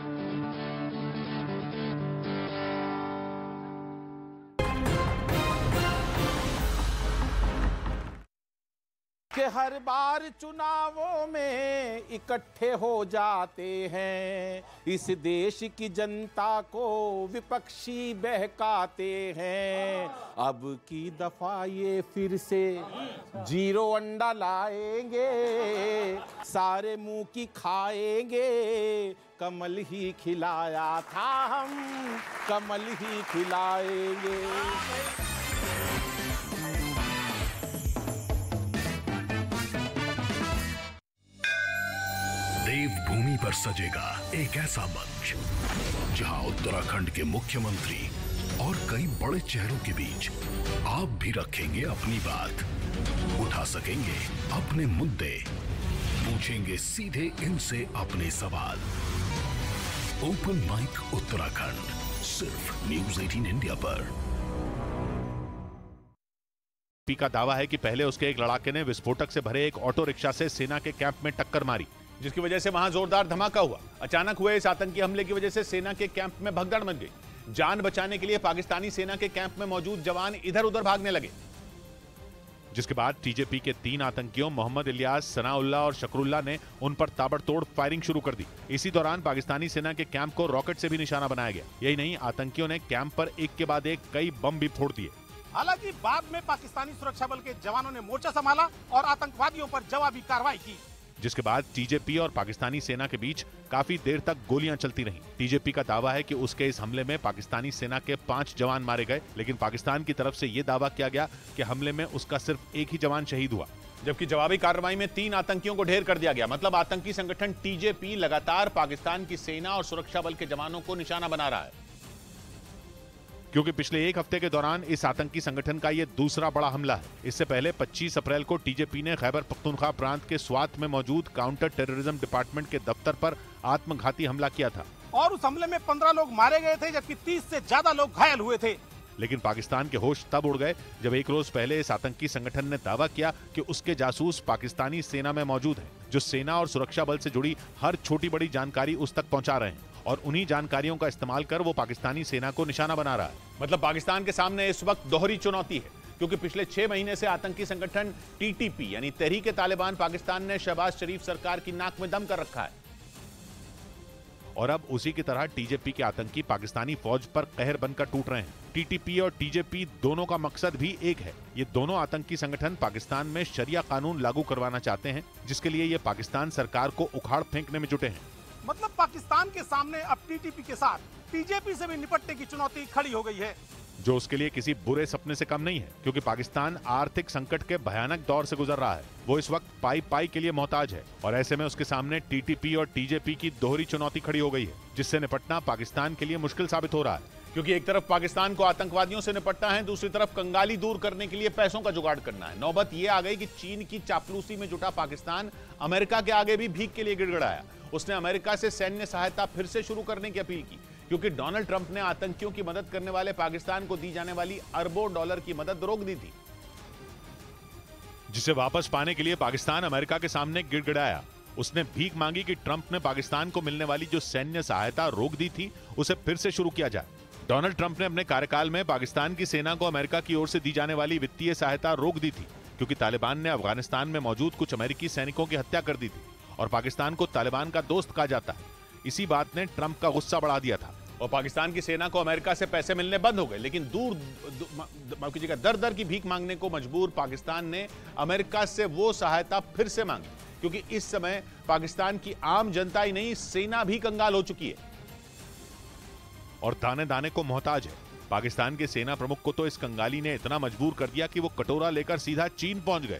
Speaker 10: कि हर बार चुनावों में इकट्ठे हो जाते हैं, इस देश की जनता को विपक्षी बहकाते हैं। अब की दफा ये फिर से 0 अंडा लाएंगे, सारे मुंह की खाएंगे, कमल ही खिलाया था हम, कमल ही खिलाएंगे।
Speaker 11: देवभूमि पर सजेगा एक ऐसा मंच जहां उत्तराखंड के मुख्यमंत्री और कई बड़े चेहरों के बीच आप भी रखेंगे अपनी बात, उठा सकेंगे अपने मुद्दे, पूछेंगे सीधे इनसे अपने सवाल। ओपन माइक उत्तराखंड, सिर्फ न्यूज़ 18 इंडिया पर।
Speaker 12: का दावा है कि पहले उसके एक लड़ाके ने विस्फोटक से भरे एक ऑटो रिक्शा से सेना के कैंप में टक्कर मारी, जिसकी वजह से वहां जोरदार धमाका हुआ। अचानक हुए इस आतंकी हमले की वजह से सेना के कैंप में भगदड़ मच गई। जान बचाने के लिए पाकिस्तानी सेना के कैंप में मौजूद जवान इधर उधर भागने लगे, जिसके बाद टीजेपी के 3 आतंकियों मोहम्मद इलियास, सनाउल्लाह और शकरुल्लाह ने उन पर ताबड़तोड़ फायरिंग शुरू कर दी। इसी दौरान पाकिस्तानी सेना के कैंप को रॉकेट से भी निशाना बनाया गया। यही नहीं, आतंकियों ने कैंप पर एक के बाद एक कई बम भी फोड़ दिए।
Speaker 10: हालांकि बाद में पाकिस्तानी सुरक्षा बल के जवानों ने मोर्चा संभाला और आतंकवादियों पर जवाबी कार्रवाई की,
Speaker 12: जिसके बाद टीजेपी और पाकिस्तानी सेना के बीच काफी देर तक गोलियां चलती रहीं। टीजेपी का दावा है कि उसके इस हमले में पाकिस्तानी सेना के 5 जवान मारे गए, लेकिन पाकिस्तान की तरफ से यह दावा किया गया कि हमले में उसका सिर्फ एक ही जवान शहीद हुआ, जबकि जवाबी कार्रवाई में 3 आतंकियों को ढेर कर दिया गया। मतलब आतंकी संगठन टीजेपी लगातार पाकिस्तान की सेना और सुरक्षा बल के जवानों को निशाना बना रहा है, क्योंकि पिछले एक हफ्ते के दौरान इस आतंकी संगठन का यह दूसरा बड़ा हमला है। इससे पहले 25 अप्रैल को टीजेपी ने खैबर पख्तूनख्वा प्रांत के स्वात में मौजूद काउंटर टेररिज्म डिपार्टमेंट के दफ्तर पर आत्मघाती हमला किया था
Speaker 10: और उस हमले में 15 लोग मारे गए थे, जबकि 30 से ज्यादा लोग घायल हुए थे।
Speaker 12: लेकिन पाकिस्तान के होश तब उड़ गए जब एक रोज पहले इस आतंकी संगठन ने दावा किया कि उसके जासूस पाकिस्तानी सेना में मौजूद हैं, जो सेना और सुरक्षा बल से जुड़ी हर छोटी बड़ी जानकारी उस तक पहुंचा रहे हैं, और उन्हीं जानकारियों का इस्तेमाल कर वो पाकिस्तानी सेना को निशाना बना रहा है। मतलब पाकिस्तान के सामने इस वक्त दोहरी चुनौती है, क्योंकि पिछले 6 महीने से आतंकी संगठन टीटीपी यानी तहरीक-ए-तालिबान पाकिस्तान ने शहबाज शरीफ सरकार की नाक में दम कर रखा है, और अब उसी की तरह टीजेपी के आतंकी पाकिस्तानी फौज पर कहर बनकर टूट रहे हैं। टीटीपी और टीजेपी दोनों का मकसद भी एक है। ये दोनों आतंकी संगठन पाकिस्तान में शरिया कानून लागू करवाना चाहते हैं, जिसके लिए ये पाकिस्तान सरकार को उखाड़ फेंकने में जुटे हैं।
Speaker 10: मतलब पाकिस्तान के सामने अब टीटीपी के साथ टीजेपी से भी निपटने की चुनौती खड़ी हो गई है,
Speaker 12: जो उसके लिए किसी बुरे सपने से कम नहीं है, क्योंकि पाकिस्तान आर्थिक संकट के भयानक दौर से गुजर रहा है। वो इस वक्त पाई के लिए मोहताज है, और ऐसे में उसके सामने टीटीपी और टीजेपी की दोहरी चुनौती खड़ी हो गई है, जिससे निपटना पाकिस्तान के लिए मुश्किल साबित हो रहा है। क्योंकि एक तरफ पाकिस्तान को आतंकवादियों से निपटना है, दूसरी तरफ कंगाली दूर करने के लिए पैसों का जुगाड़ करना है। नौबत ये आ गई कि चीन की चापलूसी में जुटा पाकिस्तान अमेरिका के आगे भी भीख के लिए गिड़गिड़ाया। उसने अमेरिका से सैन्य सहायता फिर से शुरू करने की अपील की, क्योंकि डोनाल्ड ट्रंप ने आतंकियों की मदद करने वाले पाकिस्तान को दी जाने वाली अरबों डॉलर की मदद रोक दी थी, जिसे वापस पाने के लिए पाकिस्तान अमेरिका के सामने गिड़गिड़ाया। उसने भीख मांगी कि ट्रंप ने पाकिस्तान को मिलने वाली जो सैन्य सहायता रोक दी थी, उसे फिर से शुरू किया जाए। डोनाल्ड ट्रंप ने अपने कार्यकाल में पाकिस्तान की सेना को अमेरिका की ओर से दी जाने वाली वित्तीय सहायता रोक दी थी, क्योंकि तालिबान ने अफगानिस्तान में मौजूद कुछ अमेरिकी सैनिकों की हत्या कर दी थी, और पाकिस्तान को तालिबान का दोस्त कहा जाता है। इसी बात ने ट्रंप का गुस्सा बढ़ा दिया था, और पाकिस्तान की सेना को अमेरिका से पैसे मिलने बंद हो गए। लेकिन दर दर की भीख मांगने को मजबूर पाकिस्तान ने अमेरिका से वो सहायता फिर से मांगी, क्योंकि इस समय पाकिस्तान की आम जनता ही नहीं, सेना भी कंगाल हो चुकी है। और दाने दाने को मोहताज है। पाकिस्तान के सेना प्रमुख को तो इस कंगाली ने इतना मजबूर कर दिया कि वो कटोरा लेकर सीधा चीन पहुंच गए,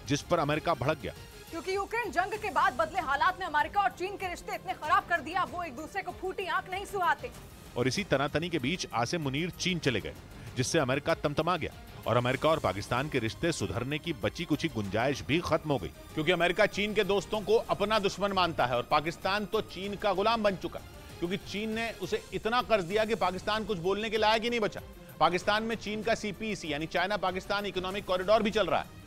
Speaker 12: जिस पर अमेरिका भड़क गया।
Speaker 13: क्योंकि यूक्रेन जंग के बाद बदले हालात में अमेरिका और चीन के रिश्ते इतने खराब कर दिया, वो एक दूसरे को फूटी आंख नहीं सुहाते।
Speaker 12: और इसी तनातनी के बीच आसिम मुनीर चीन चले गए, जिससे अमेरिका तमतमा गया और अमेरिका और पाकिस्तान के रिश्ते सुधरने की बची कुछ गुंजाइश भी खत्म हो गई।
Speaker 14: क्योंकि अमेरिका चीन के दोस्तों को अपना दुश्मन मानता है और पाकिस्तान तो चीन का गुलाम बन चुका, क्योंकि चीन ने उसे इतना कर्ज दिया कि पाकिस्तान कुछ बोलने के लायक ही नहीं बचा। पाकिस्तान में चीन का CPEC यानी चाइना पाकिस्तान इकोनॉमिक कॉरिडोर भी चल रहा है,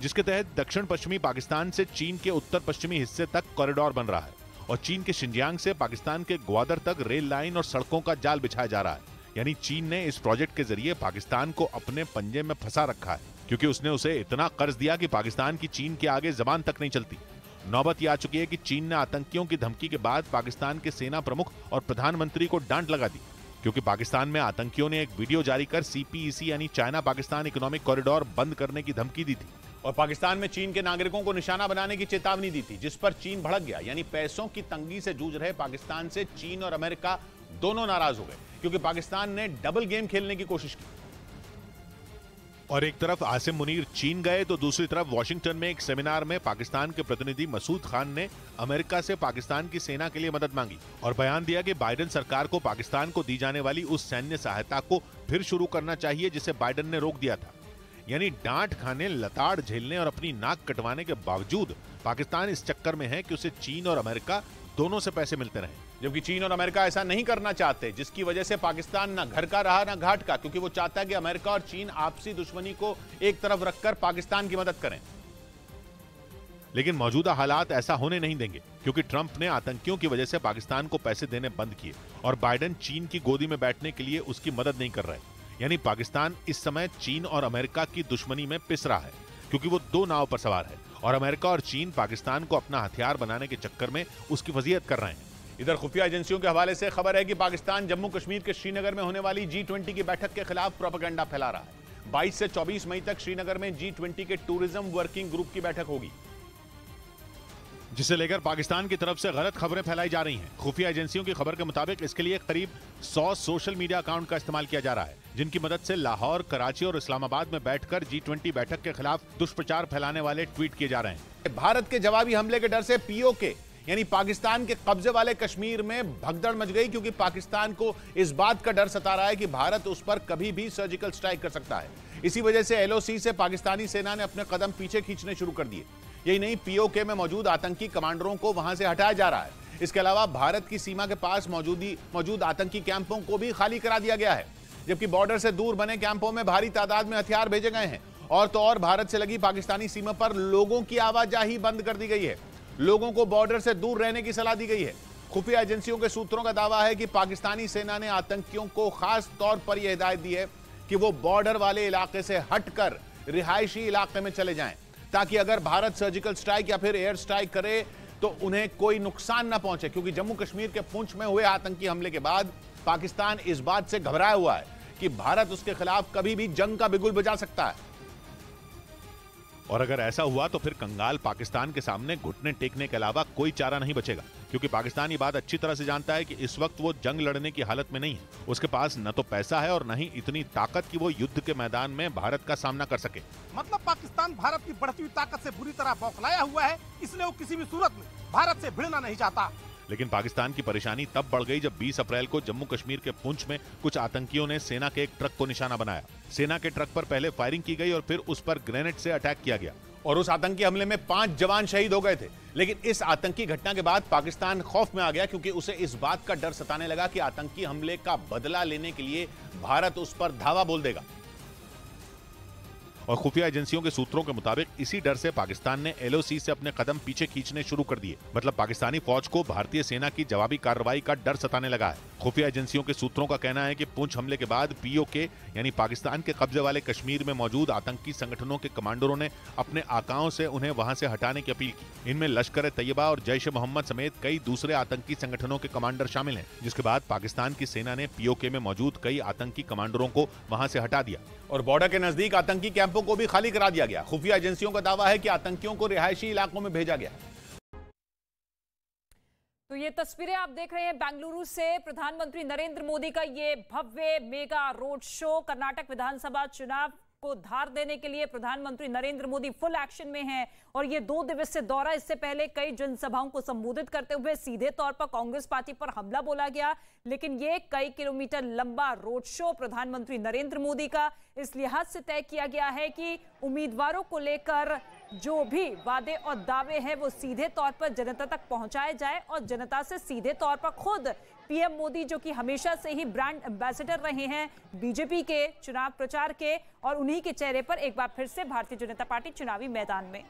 Speaker 12: जिसके तहत दक्षिण पश्चिमी पाकिस्तान से चीन के उत्तर पश्चिमी हिस्से तक कॉरिडोर बन रहा है और चीन के शिंजियांग से पाकिस्तान के ग्वादर तक रेल लाइन और सड़कों का जाल बिछाया जा रहा है। यानी चीन ने इस प्रोजेक्ट के जरिए पाकिस्तान को अपने पंजे में फंसा रखा है, क्योंकि उसने उसे इतना कर्ज दिया कि पाकिस्तान की चीन के आगे जबान तक नहीं चलती। नौबत यह आ चुकी है कि चीन ने आतंकियों की धमकी के बाद पाकिस्तान के सेना प्रमुख और प्रधानमंत्री को डांट लगा दी, क्योंकि पाकिस्तान में आतंकियों ने एक वीडियो जारी कर CPEC यानी चाइना पाकिस्तान इकोनॉमिक कॉरिडोर बंद करने की धमकी दी थी
Speaker 14: और पाकिस्तान में चीन के नागरिकों को निशाना बनाने की चेतावनी दी थी, जिस पर चीन भड़क गया। यानी पैसों की तंगी से जूझ रहे पाकिस्तान से चीन और अमेरिका दोनों नाराज हो गए, क्योंकि पाकिस्तान ने डबल गेम खेलने की कोशिश की।
Speaker 12: और एक तरफ आसिम मुनीर चीन गए तो दूसरी तरफ वॉशिंगटन में एक सेमिनार में पाकिस्तान के प्रतिनिधि मसूद खान ने अमेरिका से पाकिस्तान की सेना के लिए मदद मांगी और बयान दिया कि बाइडेन सरकार को पाकिस्तान को दी जाने वाली उस सैन्य सहायता को फिर शुरू करना चाहिए जिसे बाइडेन ने रोक दिया था। यानी डांट खाने, लताड़ झेलने और अपनी नाक कटवाने के बावजूद पाकिस्तान इस चक्कर में है कि उसे चीन और अमेरिका दोनों से पैसे मिलते रहे,
Speaker 14: जबकि चीन और अमेरिका ऐसा नहीं करना चाहते, जिसकी वजह से पाकिस्तान ना घर का रहा ना घाट का, क्योंकि वो चाहता है कि अमेरिका और चीन आपसी दुश्मनी को एक तरफ रखकर पाकिस्तान की मदद करें।
Speaker 12: लेकिन मौजूदा हालात ऐसा होने नहीं देंगे, क्योंकि ट्रंप ने आतंकियों की वजह से पाकिस्तान को पैसे देने बंद किए और बाइडेन चीन की गोदी में बैठने के लिए उसकी मदद नहीं कर रहे। यानी पाकिस्तान इस समय चीन और अमेरिका की दुश्मनी में पिस रहा है, क्योंकि वो दो नाव पर सवार है और अमेरिका और चीन पाकिस्तान को अपना हथियार बनाने के चक्कर में उसकी वजीयत कर रहे हैं।
Speaker 14: इधर खुफिया एजेंसियों के हवाले से खबर है कि पाकिस्तान जम्मू कश्मीर के श्रीनगर में होने वाली G20 की बैठक के खिलाफ प्रोपेगेंडा फैला रहा है। 22 से 24 मई तक श्रीनगर में G20 के टूरिज्म वर्किंग ग्रुप की बैठक होगी,
Speaker 12: जिसे लेकर पाकिस्तान की तरफ से गलत खबरें फैलाई जा रही हैं। खुफिया एजेंसियों की खबर के मुताबिक इसके लिए करीब 100 सोशल मीडिया अकाउंट का इस्तेमाल किया जा रहा है, जिनकी मदद से लाहौर, कराची और इस्लामाबाद में बैठकर G20 बैठक के खिलाफ दुष्प्रचार फैलाने वाले ट्वीट किए जा रहे हैं।
Speaker 14: भारत के जवाबी हमले के डर से POK यानी पाकिस्तान के कब्जे वाले कश्मीर में भगदड़ मच गई, क्योंकि पाकिस्तान को इस बात का डर सता रहा है कि भारत उस पर कभी भी सर्जिकल स्ट्राइक कर सकता है। इसी वजह से LOC से पाकिस्तानी सेना ने अपने कदम पीछे खींचने शुरू कर दिए। यही नहीं, POK में मौजूद आतंकी कमांडरों को वहां से हटाया जा रहा है। इसके अलावा भारत की सीमा के पास मौजूद आतंकी कैंपों को भी खाली करा दिया गया है, जबकि बॉर्डर से दूर बने कैंपों में भारी तादाद में हथियार भेजे गए हैं। और तो और भारत से लगी पाकिस्तानी सीमा पर लोगों की आवाजाही बंद कर दी गई है। लोगों को बॉर्डर से दूर रहने की सलाह दी गई है। खुफिया एजेंसियों के सूत्रों का दावा है कि पाकिस्तानी सेना ने आतंकियों को खास तौर पर यह हिदायत दी है कि वो बॉर्डर वाले इलाके से हटकर रिहायशी इलाके में चले जाएं, ताकि अगर भारत सर्जिकल स्ट्राइक या फिर एयर स्ट्राइक करे तो उन्हें कोई नुकसान ना पहुंचे, क्योंकि जम्मू कश्मीर के पुंछ में हुए आतंकी हमले के बाद पाकिस्तान इस बात से घबराया हुआ है कि भारत उसके खिलाफ कभी भी जंग का बिगुल बजा सकता है।
Speaker 12: और अगर ऐसा हुआ तो फिर कंगाल पाकिस्तान के सामने घुटने टेकने के अलावा कोई चारा नहीं बचेगा, क्योंकि पाकिस्तान ये बात अच्छी तरह से जानता है कि इस वक्त वो जंग लड़ने की हालत में नहीं है। उसके पास न तो पैसा है और न ही इतनी ताकत कि वो युद्ध के मैदान में भारत का सामना कर सके।
Speaker 10: मतलब पाकिस्तान भारत की बढ़ती हुई ताकत से बुरी तरह बौखलाया हुआ है, इसलिए वो किसी भी सूरत में भारत से भिड़ना नहीं चाहता।
Speaker 12: लेकिन पाकिस्तान की परेशानी तब बढ़ गई जब 20 अप्रैल को जम्मू कश्मीर के पुंछ में कुछ आतंकियों ने सेना के एक ट्रक को निशाना बनाया। सेना के ट्रक पर पहले फायरिंग की गई और फिर उस पर ग्रेनेड से अटैक किया गया
Speaker 14: और उस आतंकी हमले में 5 जवान शहीद हो गए थे। लेकिन इस आतंकी घटना के बाद पाकिस्तान खौफ में आ गया, क्योंकि उसे इस बात का डर सताने लगा कि आतंकी हमले का बदला लेने के लिए भारत उस पर धावा बोल देगा।
Speaker 12: और खुफिया एजेंसियों के सूत्रों के मुताबिक इसी डर से पाकिस्तान ने LOC से अपने कदम पीछे खींचने शुरू कर दिए। मतलब पाकिस्तानी फौज को भारतीय सेना की जवाबी कार्रवाई का डर सताने लगा है। खुफिया एजेंसियों के सूत्रों का कहना है कि पुंछ हमले के बाद POK यानी पाकिस्तान के कब्जे वाले कश्मीर में मौजूद आतंकी संगठनों के कमांडरों ने अपने आकाओं से उन्हें वहां से हटाने की अपील की। इनमें लश्कर-ए-तैयबा और जैश-ए-मोहम्मद समेत कई दूसरे आतंकी संगठनों के कमांडर शामिल हैं, जिसके बाद पाकिस्तान की सेना ने POK में मौजूद कई आतंकी कमांडरों को वहां से हटा दिया
Speaker 14: और बॉर्डर के नजदीक आतंकी कैंपों को भी खाली करा दिया गया। खुफिया एजेंसियों का दावा है कि आतंकियों को रिहायशी इलाकों में भेजा गया है।
Speaker 13: तो ये तस्वीरें आप देख रहे हैं बेंगलुरु से प्रधानमंत्री नरेंद्र मोदी का ये भव्य मेगा रोड शो। कर्नाटक विधानसभा चुनाव को धार देने के लिए प्रधानमंत्री नरेंद्र मोदी फुल एक्शन में हैं और ये 2 दिवसीय दौरा, इससे पहले कई जनसभाओं को संबोधित करते हुए सीधे तौर पर कांग्रेस पार्टी पर हमला बोला गया। लेकिन ये कई किलोमीटर लंबा रोड शो प्रधानमंत्री नरेंद्र मोदी का इस लिहाज से तय किया गया है कि उम्मीदवारों को लेकर जो भी वादे और दावे हैं वो सीधे तौर पर जनता तक पहुंचाए जाए और जनता से सीधे तौर पर खुद पीएम मोदी, जो कि हमेशा से ही ब्रांड एम्बेसडर रहे हैं बीजेपी के चुनाव प्रचार के, और उन्हीं के चेहरे पर एक बार फिर से भारतीय जनता पार्टी चुनावी मैदान में।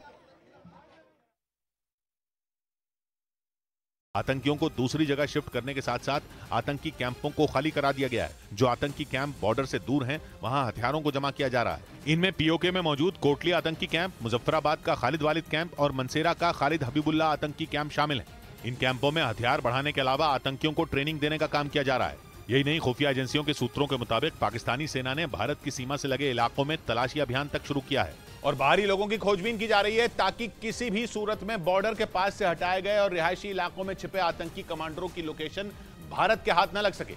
Speaker 12: आतंकियों को दूसरी जगह शिफ्ट करने के साथ साथ आतंकी कैंपों को खाली करा दिया गया है। जो आतंकी कैंप बॉर्डर से दूर हैं, वहां हथियारों को जमा किया जा रहा है। इनमें पीओके में मौजूद कोटली आतंकी कैंप, मुजफ्फराबाद का खालिद वालिद कैंप और मनसेरा का खालिद हबीबुल्ला आतंकी कैंप शामिल है। इन कैंपों में हथियार बढ़ाने के अलावा आतंकियों को ट्रेनिंग देने का काम किया जा रहा है। यही नहीं, खुफिया एजेंसियों के सूत्रों के मुताबिक पाकिस्तानी सेना ने भारत की सीमा से लगे इलाकों में तलाशी अभियान तक शुरू किया है
Speaker 14: और बाहरी लोगों की खोजबीन की जा रही है ताकि किसी भी सूरत में बॉर्डर के पास से हटाए गए और रिहायशी इलाकों में छिपे आतंकी कमांडरों की लोकेशन भारत के हाथ न लग सके,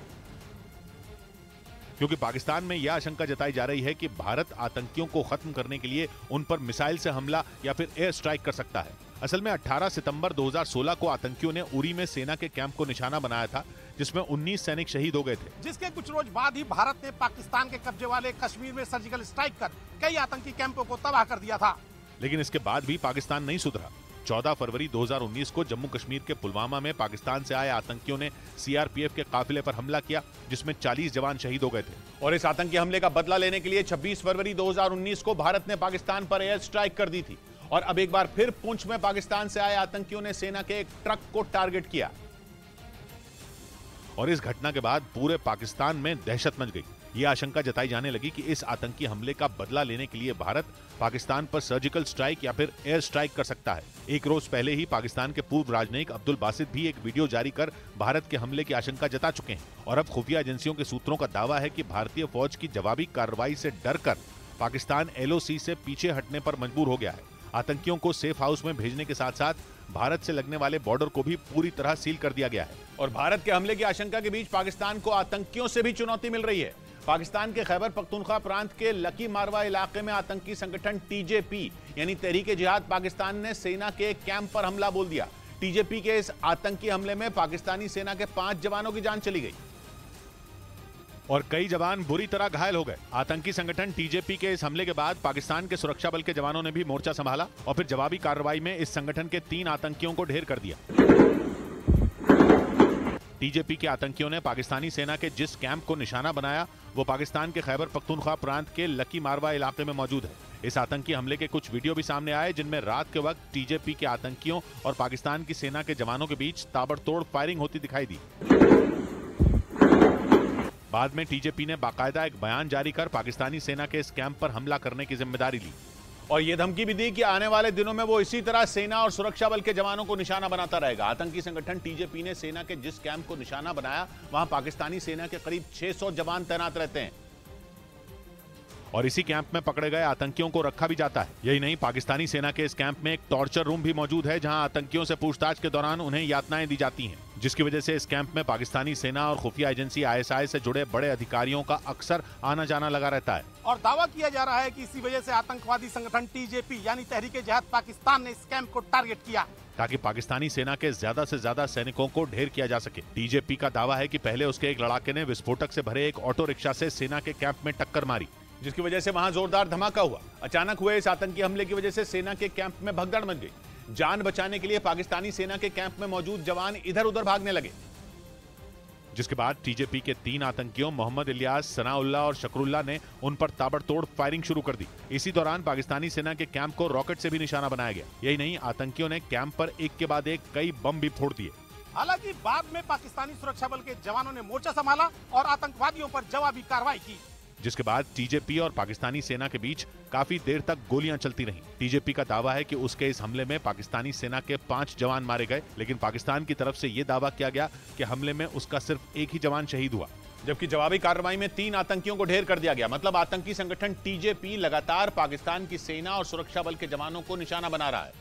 Speaker 12: क्योंकि पाकिस्तान में यह आशंका जताई जा रही है कि भारत आतंकियों को खत्म करने के लिए उन पर मिसाइल से हमला या फिर एयर स्ट्राइक कर सकता है। असल में 18 सितंबर 2016 को आतंकियों ने उरी में सेना के कैंप को निशाना बनाया था, जिसमें 19 सैनिक शहीद हो गए थे।
Speaker 10: जिसके कुछ रोज बाद ही भारत ने पाकिस्तान के कब्जे वाले कश्मीर में सर्जिकल स्ट्राइक कर कई आतंकी कैंपों को तबाह कर दिया था।
Speaker 12: लेकिन इसके बाद भी पाकिस्तान नहीं सुधरा। 14 फरवरी 2019 को जम्मू कश्मीर के पुलवामा में पाकिस्तान से आए आतंकियों ने सीआरपीएफ के काफिले पर हमला किया, जिसमें 40 जवान शहीद हो गए थे।
Speaker 14: और इस आतंकी हमले का बदला लेने के लिए 26 फरवरी 2019 को भारत ने पाकिस्तान पर एयर स्ट्राइक कर दी थी और अब एक बार फिर पुंछ में पाकिस्तान से आए आतंकियों ने सेना के एक ट्रक को टारगेट किया
Speaker 12: और इस घटना के बाद पूरे पाकिस्तान में दहशत मच गई। यह आशंका जताई जाने लगी कि इस आतंकी हमले का बदला लेने के लिए भारत पाकिस्तान पर सर्जिकल स्ट्राइक या फिर एयर स्ट्राइक कर सकता है। एक रोज पहले ही पाकिस्तान के पूर्व राजनयिक अब्दुल बासित भी एक वीडियो जारी कर भारत के हमले की आशंका जता चुके हैं और अब खुफिया एजेंसियों के सूत्रों का दावा है कि भारतीय फौज की जवाबी कार्रवाई से डरकर पाकिस्तान एलओसी से पीछे हटने पर मजबूर हो गया है। आतंकियों को सेफ हाउस में भेजने के साथ साथ भारत से लगने वाले बॉर्डर को भी पूरी तरह सील कर दिया गया है।
Speaker 14: और भारत के हमले की आशंका के बीच पाकिस्तान को आतंकियों से भी चुनौती मिल रही है। पाकिस्तान के खैबर पख्तूनख्वा प्रांत के लकी मारवा इलाके में आतंकी संगठन टीजेपी यानी तहरीक-ए-जिहाद पाकिस्तान ने सेना के एक कैंप पर हमला बोल दिया। टीजेपी के इस आतंकी हमले में पाकिस्तानी सेना के 5 जवानों की जान चली गई
Speaker 12: और कई जवान बुरी तरह घायल हो गए। आतंकी संगठन टीजेपी के इस हमले के बाद पाकिस्तान के सुरक्षा बल के जवानों ने भी मोर्चा संभाला और फिर जवाबी कार्रवाई में इस संगठन के 3 आतंकियों को ढेर कर दिया। टीजेपी के आतंकियों ने पाकिस्तानी सेना के जिस कैंप को निशाना बनाया वो पाकिस्तान के खैबर पख्तूनख्वा प्रांत के लकी मारवा इलाके में मौजूद है। इस आतंकी हमले के कुछ वीडियो भी सामने आए जिनमें रात के वक्त टीजेपी के आतंकियों और पाकिस्तान की सेना के जवानों के बीच ताबड़तोड़ फायरिंग होती दिखाई दी। बाद में टीजेपी ने बाकायदा एक बयान जारी कर पाकिस्तानी सेना के इस कैंप पर हमला करने की जिम्मेदारी ली
Speaker 14: और यह धमकी भी दी कि आने वाले दिनों में वो इसी तरह सेना और सुरक्षा बल के जवानों को निशाना बनाता रहेगा। आतंकी संगठन टीजेपी ने सेना के जिस कैंप को निशाना बनाया वहां पाकिस्तानी सेना के करीब 600 जवान तैनात रहते हैं
Speaker 12: और इसी कैंप में पकड़े गए आतंकियों को रखा भी जाता है। यही नहीं, पाकिस्तानी सेना के इस कैंप में एक टॉर्चर रूम भी मौजूद है जहां आतंकियों से पूछताछ के दौरान उन्हें यातनाएं दी जाती हैं, जिसकी वजह से इस कैंप में पाकिस्तानी सेना और खुफिया एजेंसी आईएसआई से जुड़े बड़े अधिकारियों का अक्सर आना जाना लगा रहता है।
Speaker 10: और दावा किया जा रहा है कि इसी वजह से आतंकवादी संगठन टीजेपी यानी तहरीक-ए-जिहाद पाकिस्तान ने इस कैंप को टारगेट किया
Speaker 12: ताकि पाकिस्तानी सेना के ज्यादा से ज्यादा सैनिकों को ढेर किया जा सके। टीजेपी का दावा है कि पहले उसके एक लड़ाके ने विस्फोटक से भरे एक ऑटो रिक्शा से सेना के कैंप में टक्कर मारी,
Speaker 14: जिसकी वजह से वहां जोरदार धमाका हुआ। अचानक हुए इस आतंकी हमले की वजह से सेना के कैंप में भगदड़ मच गई। जान बचाने के लिए पाकिस्तानी सेना के कैंप में मौजूद जवान इधर उधर भागने लगे,
Speaker 12: जिसके बाद टीजेपी के 3 आतंकियों मोहम्मद इलियास, सनाउल्लाह और शकरुल्लाह ने उन पर ताबड़तोड़ फायरिंग शुरू कर दी। इसी दौरान पाकिस्तानी सेना के कैंप को रॉकेट से भी निशाना बनाया गया। यही नहीं, आतंकियों ने कैंप पर एक के बाद एक कई बम भी फोड़ दिए।
Speaker 10: हालांकि बाद में पाकिस्तानी सुरक्षा बल के जवानों ने मोर्चा संभाला और आतंकवादियों पर जवाबी कार्रवाई की,
Speaker 12: जिसके बाद टीजेपी और पाकिस्तानी सेना के बीच काफी देर तक गोलियां चलती रहीं। टीजेपी का दावा है कि उसके इस हमले में पाकिस्तानी सेना के 5 जवान मारे गए, लेकिन पाकिस्तान की तरफ से यह दावा किया गया कि हमले में उसका सिर्फ एक ही जवान शहीद हुआ,
Speaker 14: जबकि जवाबी कार्रवाई में 3 आतंकियों को ढेर कर दिया गया। मतलब आतंकी संगठन टीजेपी लगातार पाकिस्तान की सेना और सुरक्षा बल के जवानों को निशाना बना रहा है।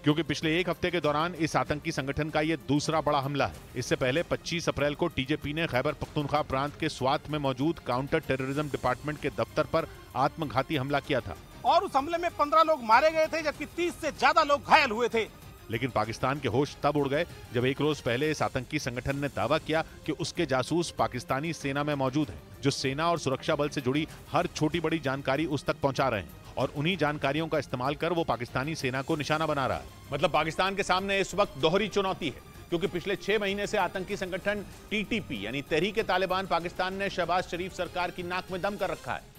Speaker 12: क्योंकि पिछले एक हफ्ते के दौरान इस आतंकी संगठन का ये दूसरा बड़ा हमला है। इससे पहले 25 अप्रैल को टीजेपी ने खैबर पख्तूनख्वा प्रांत के स्वात में मौजूद काउंटर टेररिज्म डिपार्टमेंट के दफ्तर पर आत्मघाती हमला किया था
Speaker 10: और उस हमले में 15 लोग मारे गए थे, जबकि 30 से ज्यादा लोग घायल हुए थे।
Speaker 12: लेकिन पाकिस्तान के होश तब उड़ गए जब एक रोज पहले इस आतंकी संगठन ने दावा किया कि उसके जासूस पाकिस्तानी सेना में मौजूद हैं, जो सेना और सुरक्षा बल से जुड़ी हर छोटी बड़ी जानकारी उस तक पहुंचा रहे हैं और उन्हीं जानकारियों का इस्तेमाल कर वो पाकिस्तानी सेना को निशाना बना रहा है।
Speaker 14: मतलब पाकिस्तान के सामने इस वक्त दोहरी चुनौती है, क्योंकि पिछले 6 महीने से आतंकी संगठन टीटीपी यानी तहरीक-ए-तालिबान पाकिस्तान ने शहबाज शरीफ सरकार की नाक में दम कर रखा है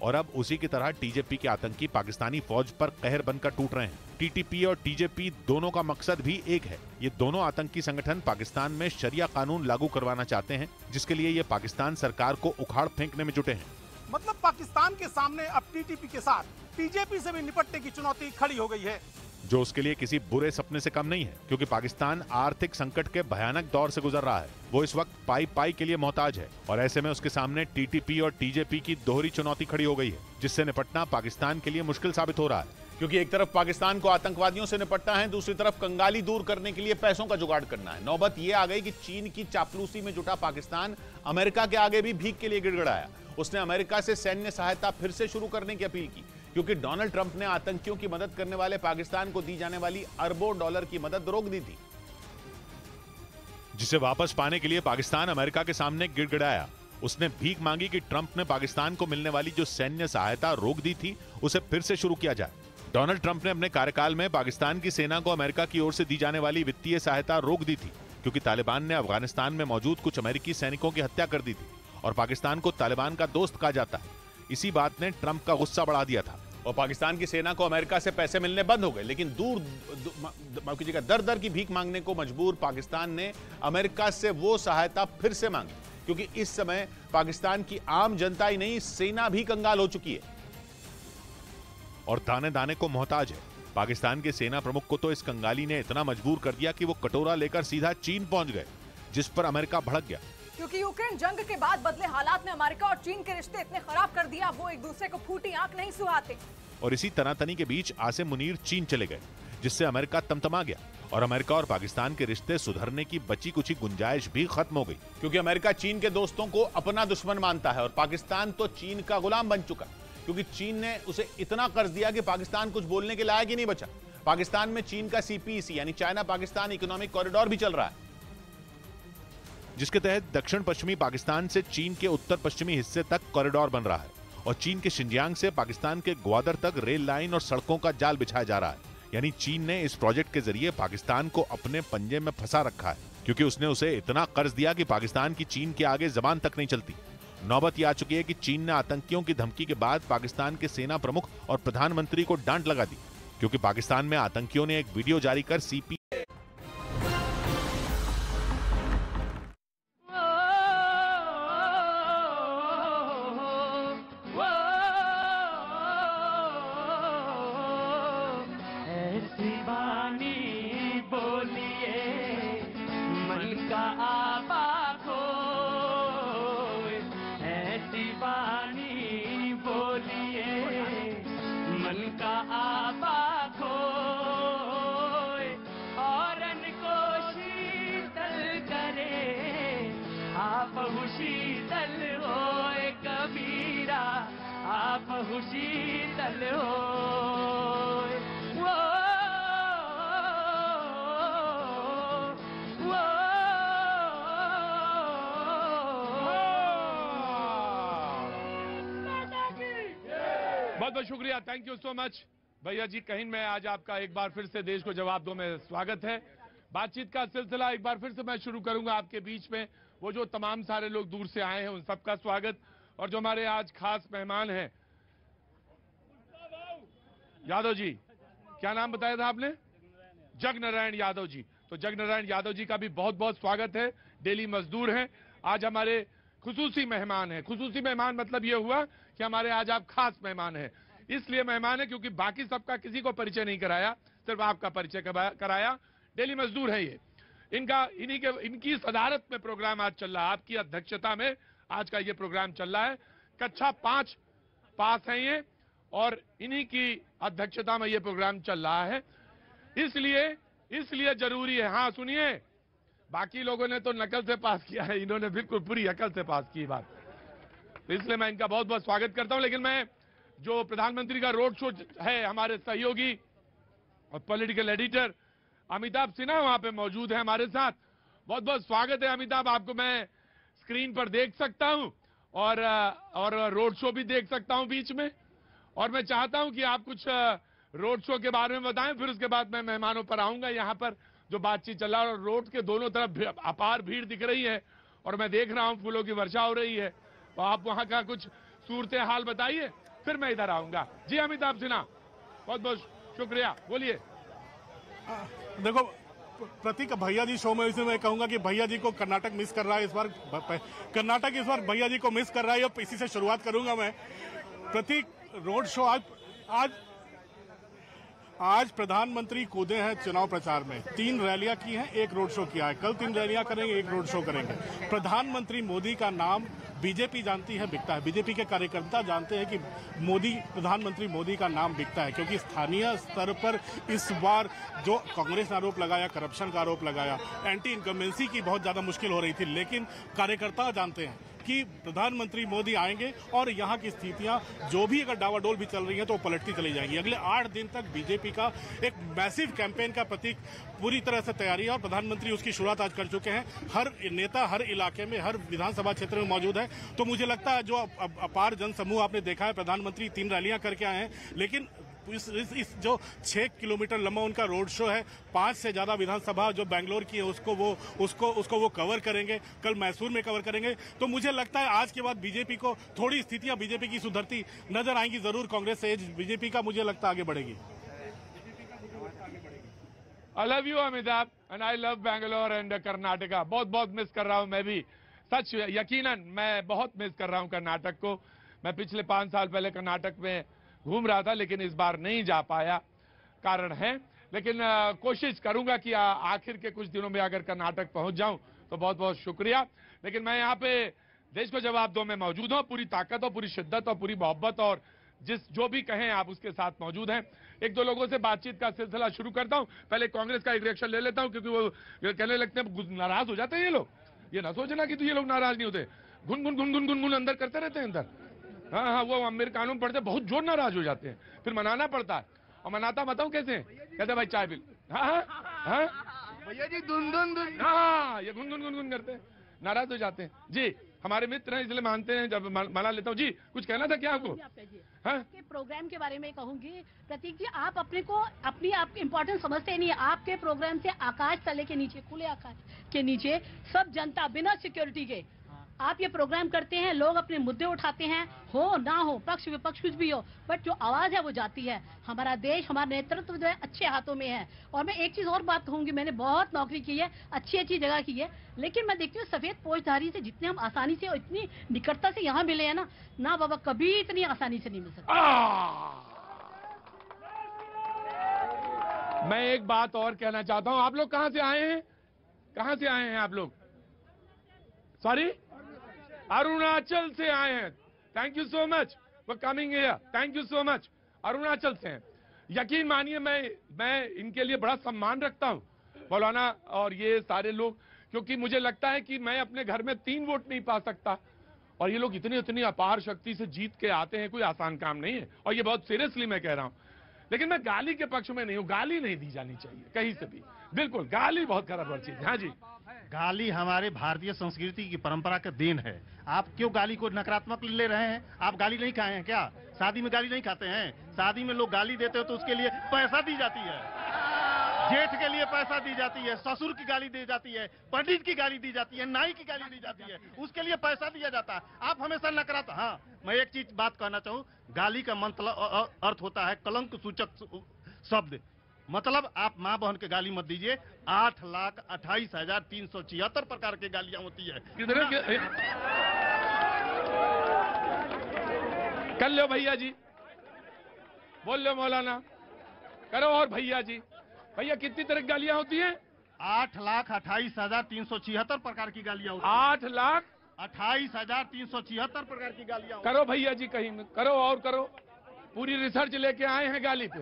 Speaker 12: और अब उसी की तरह टीजेपी के आतंकी पाकिस्तानी फौज पर कहर बनकर टूट रहे हैं। टीटीपी और टीजेपी दोनों का मकसद भी एक है। ये दोनों आतंकी संगठन पाकिस्तान में शरिया कानून लागू करवाना चाहते हैं, जिसके लिए ये पाकिस्तान सरकार को उखाड़ फेंकने में जुटे हैं।
Speaker 10: मतलब पाकिस्तान के सामने अब टीटीपी के साथ टीजेपी से भी निपटने की चुनौती खड़ी हो गई है,
Speaker 12: जो उसके लिए किसी बुरे सपने से कम नहीं है, क्योंकि पाकिस्तान आर्थिक संकट के भयानक दौर से गुजर रहा है। वो इस वक्त पाई के लिए मोहताज है और ऐसे में उसके सामने टीटीपी और टीजेपी की दोहरी चुनौती खड़ी हो गई है, जिससे निपटना पाकिस्तान के लिए मुश्किल साबित हो रहा है।
Speaker 14: क्योंकि एक तरफ पाकिस्तान को आतंकवादियों से निपटना है, दूसरी तरफ कंगाली दूर करने के लिए पैसों का जुगाड़ करना है। नौबत ये आ गई कि चीन की चापलूसी में जुटा पाकिस्तान अमेरिका के आगे भी भीख के लिए गिड़गिड़ाया। उसने अमेरिका से सैन्य सहायता फिर से शुरू करने की अपील की, क्योंकि डोनाल्ड ट्रंप ने आतंकियों की मदद करने वाले पाकिस्तान को दी जाने वाली अरबों डॉलर की मदद रोक दी थी,
Speaker 12: जिसे वापस पाने के लिए पाकिस्तान अमेरिका के सामने गिड़गिड़ाया। उसने भीख मांगी कि ट्रंप ने पाकिस्तान को मिलने वाली जो सैन्य सहायता रोक दी थी उसे फिर से शुरू किया जाए। डोनाल्ड ट्रंप ने अपने कार्यकाल में पाकिस्तान की सेना को अमेरिका की ओर से दी जाने वाली वित्तीय सहायता रोक दी थी, क्योंकि तालिबान ने अफगानिस्तान में मौजूद कुछ अमेरिकी सैनिकों की हत्या कर दी थी और पाकिस्तान को तालिबान का दोस्त कहा जाता है। इसी बात ने ट्रंप का गुस्सा बढ़ा दिया था
Speaker 14: और पाकिस्तान की सेना को अमेरिका से पैसे मिलने बंद हो गए। लेकिन दर दर की भीख मांगने को मजबूर पाकिस्तान ने अमेरिका से वो सहायता फिर से मांगी, क्योंकि इस समय पाकिस्तान की आम जनता ही नहीं, सेना भी कंगाल हो चुकी है
Speaker 12: और दाने दाने को मोहताज है। पाकिस्तान के सेना प्रमुख को तो इस कंगाली ने इतना मजबूर कर दिया कि वो कटोरा लेकर सीधा चीन पहुंच गए, जिस पर अमेरिका भड़क गया।
Speaker 15: क्योंकि यूक्रेन जंग के बाद बदले हालात में अमेरिका और चीन के रिश्ते इतने खराब कर दिया, वो एक दूसरे को फूटी आंख नहीं सुहाते।
Speaker 12: और इसी तनातनी के बीच आसिम मुनीर चीन चले गए, जिससे अमेरिका तमतमा गया और अमेरिका और पाकिस्तान के रिश्ते सुधरने की बची कुछ गुंजाइश भी खत्म हो गई,
Speaker 14: क्योंकि अमेरिका चीन के दोस्तों को अपना दुश्मन मानता है और पाकिस्तान तो चीन का गुलाम बन चुका, क्योंकि चीन ने उसे इतना कर्ज दिया कि पाकिस्तान कुछ बोलने के लायक ही नहीं बचा। पाकिस्तान में चीन का सीपीईसी यानी चाइना पाकिस्तान इकोनॉमिक कॉरिडोर भी चल रहा है,
Speaker 12: जिसके तहत दक्षिण पश्चिमी पाकिस्तान से चीन के उत्तर पश्चिमी हिस्से तक कॉरिडोर बन रहा है और चीन के शिंजियांग से पाकिस्तान के ग्वादर तक रेल लाइन और सड़कों का जाल बिछाया जा रहा है। यानी चीन ने इस प्रोजेक्ट के जरिए पाकिस्तान को अपने पंजे में फंसा रखा है, क्योंकि उसने उसे इतना कर्ज दिया कि पाकिस्तान की चीन के आगे जबान तक नहीं चलती। नौबत यह आ चुकी है कि चीन ने आतंकियों की धमकी के बाद पाकिस्तान के सेना प्रमुख और प्रधानमंत्री को डांट लगा दी, क्योंकि पाकिस्तान में आतंकियों ने एक वीडियो जारी कर सीपी
Speaker 2: बहुत बहुत शुक्रिया, थैंक यू सो मच भैया जी। कहीं में आज आपका एक बार फिर से देश को जवाब दो में स्वागत है। बातचीत का सिलसिला एक बार फिर से मैं शुरू करूंगा आपके बीच में। वो जो तमाम सारे लोग दूर से आए हैं उन सबका स्वागत, और जो हमारे आज खास मेहमान हैं यादव जी, क्या नाम बताया था आपने? जगनारायण यादव जी। तो जगनारायण यादव जी का भी बहुत बहुत स्वागत है। डेली मजदूर हैं, आज हमारे खुसूसी मेहमान हैं। खुसूसी मेहमान मतलब ये हुआ कि हमारे आज आप खास मेहमान हैं। इसलिए मेहमान है क्योंकि बाकी सबका किसी को परिचय नहीं कराया, सिर्फ आपका परिचय कराया। डेली मजदूर है ये, इनकी सदारत में प्रोग्राम आज चल रहा है। आपकी अध्यक्षता में आज का ये प्रोग्राम चल रहा है। कक्षा 5 पास है ये और इन्हीं की अध्यक्षता में ये प्रोग्राम चल रहा है। इसलिए जरूरी है। हाँ सुनिए, बाकी लोगों ने तो नकल से पास किया है, इन्होंने बिल्कुल पूरी अकल से पास की बात, तो इसलिए मैं इनका बहुत बहुत स्वागत करता हूं। लेकिन मैं जो प्रधानमंत्री का रोड शो है, हमारे सहयोगी और पॉलिटिकल एडिटर अमिताभ सिन्हा वहां पे मौजूद है हमारे साथ। बहुत बहुत स्वागत है अमिताभ, आपको मैं स्क्रीन पर देख सकता हूं और रोड शो भी देख सकता हूं बीच में, और मैं चाहता हूं कि आप कुछ रोड शो के बारे में बताएं, फिर उसके बाद मैं मेहमानों पर आऊंगा। यहाँ पर जो बातचीत चल रहा है, और रोड के दोनों तरफ अपार भीड़ दिख रही है और मैं देख रहा हूं फूलों की वर्षा हो रही है, तो आप वहां का कुछ सूरत हाल बताइए, फिर मैं इधर आऊंगा। जी अमिताभ सिन्हा, बहुत बहुत शुक्रिया, बोलिए।
Speaker 16: देखो प्रतीक, भैया जी शो में इसे मैं कहूंगा कि भैया जी को कर्नाटक मिस कर रहा है इस बार, कर्नाटक इस बार भैया जी को मिस कर रहा है, और इसी से शुरुआत करूंगा मैं। प्रतीक, रोड शो आज प्रधानमंत्री कूदे हैं चुनाव प्रचार में। 3 रैलियां की हैं, 1 रोड शो किया है। कल 3 रैलियां करेंगे, 1 रोड शो करेंगे। प्रधानमंत्री मोदी का नाम बीजेपी जानती है बिकता है, बीजेपी के कार्यकर्ता जानते हैं कि प्रधानमंत्री मोदी का नाम बिकता है, क्योंकि स्थानीय स्तर पर इस बार जो कांग्रेस ने आरोप लगाया, करप्शन का आरोप लगाया, एंटी इनकम्बेंसी की बहुत ज्यादा मुश्किल हो रही थी, लेकिन कार्यकर्ता जानते हैं कि प्रधानमंत्री मोदी आएंगे और यहाँ की स्थितियां जो भी अगर डावाडोल भी चल रही हैं तो पलटती चली जाएंगी। अगले 8 दिन तक बीजेपी का एक मैसिव कैंपेन का प्रतीक पूरी तरह से तैयारी है, और प्रधानमंत्री उसकी शुरुआत आज कर चुके हैं। हर नेता हर इलाके में, हर विधानसभा क्षेत्र में मौजूद है। तो मुझे लगता है जो अपार जनसमूह आपने देखा है, प्रधानमंत्री 3 रैलियां करके आए हैं, लेकिन इस जो 6 किलोमीटर लंबा उनका रोड शो है, 5 से ज्यादा विधानसभा जो बेंगलोर की है उसको वो कवर करेंगे, कल मैसूर में कवर करेंगे। तो मुझे लगता है आज के बाद बीजेपी को थोड़ी स्थितियां बीजेपी की सुधरती नजर आएंगी जरूर। कांग्रेस से बीजेपी का मुझे लगता है आगे बढ़ेगी।
Speaker 2: I love you Amitabh and I love Bangalore and Karnataka. बहुत बहुत मिस कर रहा हूं मैं भी, सच यकीनन मैं बहुत मिस कर रहा हूं कर्नाटक को। मैं पिछले 5 साल पहले कर्नाटक में घूम रहा था, लेकिन इस बार नहीं जा पाया, कारण है, लेकिन कोशिश करूंगा कि आखिर के कुछ दिनों में अगर कर्नाटक पहुंच जाऊं तो बहुत बहुत शुक्रिया। लेकिन मैं यहाँ पे देश को जवाब दो में मौजूद हूं, पूरी ताकत और पूरी शिद्दत और पूरी मोहब्बत और जो भी कहें आप उसके साथ मौजूद हैं। 1-2 लोगों से बातचीत का सिलसिला शुरू करता हूं। पहले कांग्रेस का एक रिएक्शन ले लेता हूं, क्योंकि वो कहने लगते हैं नाराज हो जाते हैं ये लोग। ये ना सोचना कि ये लोग नाराज नहीं होते, गुन अंदर करते रहते हैं अंदर। हाँ, वो अमीर कानून पढ़ते बहुत जोर नाराज हो जाते हैं, फिर मनाना पड़ता है, और मनाता बताऊं कैसे, कहते भाई चाय पिल। हाँ
Speaker 3: भैया जी दुन
Speaker 2: हाँ, ये गुन करते हैं, नाराज हो जाते हैं। जी हमारे मित्र हैं इसलिए मानते हैं, जब मना लेता हूँ। जी कुछ कहना था क्या आपको?
Speaker 17: आपके प्रोग्राम के बारे में कहूंगी प्रतीक जी, आप अपने को आप इम्पोर्टेंट समझते नहीं है। आपके प्रोग्राम से आकाश तले के नीचे, खुले आकाश के नीचे सब जनता बिना सिक्योरिटी के आप ये प्रोग्राम करते हैं, लोग अपने मुद्दे उठाते हैं, हो ना हो, पक्ष विपक्ष कुछ भी हो, बट जो आवाज है वो जाती है। हमारा देश, हमारा नेतृत्व जो है अच्छे हाथों में है। और मैं एक चीज और बात कहूंगी, मैंने बहुत नौकरी की है, अच्छी जगह की है, लेकिन मैं देखती हूँ सफेद पोशधारी से जितने हम आसानी से और इतनी निकटता से यहाँ मिले हैं ना बाबा, कभी इतनी आसानी से नहीं मिल सकता।
Speaker 2: मैं एक बात और कहना चाहता हूँ, आप लोग कहाँ से आए हैं? कहाँ से आए हैं आप लोग? सॉरी, अरुणाचल से आए हैं। Thank you so much for coming here, thank you so much. Arunachal से हैं। यकीन मानिए मैं इनके लिए बड़ा सम्मान रखता हूं, मौलाना और ये सारे लोग, क्योंकि मुझे लगता है कि मैं अपने घर में 3 वोट नहीं पा सकता, और ये लोग इतनी अपार शक्ति से जीत के आते हैं, कोई आसान काम नहीं है। और ये बहुत सीरियसली मैं कह रहा हूं, लेकिन मैं गाली के पक्ष में नहीं हूं। गाली नहीं दी जानी चाहिए कहीं से भी, बिल्कुल। गाली बहुत खराब चीज है। हाँ जी,
Speaker 8: गाली हमारे भारतीय संस्कृति की परंपरा का देन है। आप क्यों गाली को नकारात्मक ले रहे हैं? आप गाली नहीं खाए हैं क्या? शादी में गाली नहीं खाते हैं? शादी में लोग गाली देते हो तो उसके लिए पैसा दी जाती है, जेठ के लिए पैसा दी जाती है, ससुर की गाली दी जाती है, पंडित की गाली दी जाती है, नाई की गाली दी जाती है, उसके लिए पैसा दिया जाता है। आप हमेशा नकारात्मक। हाँ, मैं एक चीज बात कहना चाहूँ, गाली का मतलब अर्थ होता है कलंक सूचक शब्द। मतलब आप माँ बहन के गाली मत दीजिए। 8,28,376 प्रकार की गालियां होती है।
Speaker 2: कर लो भैया जी, बोल लो मौलाना, करो। और भैया जी, भैया कितनी तरह की गालियां होती हैं?
Speaker 8: 8,28,376 प्रकार की गालियां होती हैं।
Speaker 2: 8,28,376
Speaker 8: प्रकार की गालियां।
Speaker 2: करो भैया जी, कहीं करो और करो। पूरी रिसर्च लेके आए हैं गाली पे।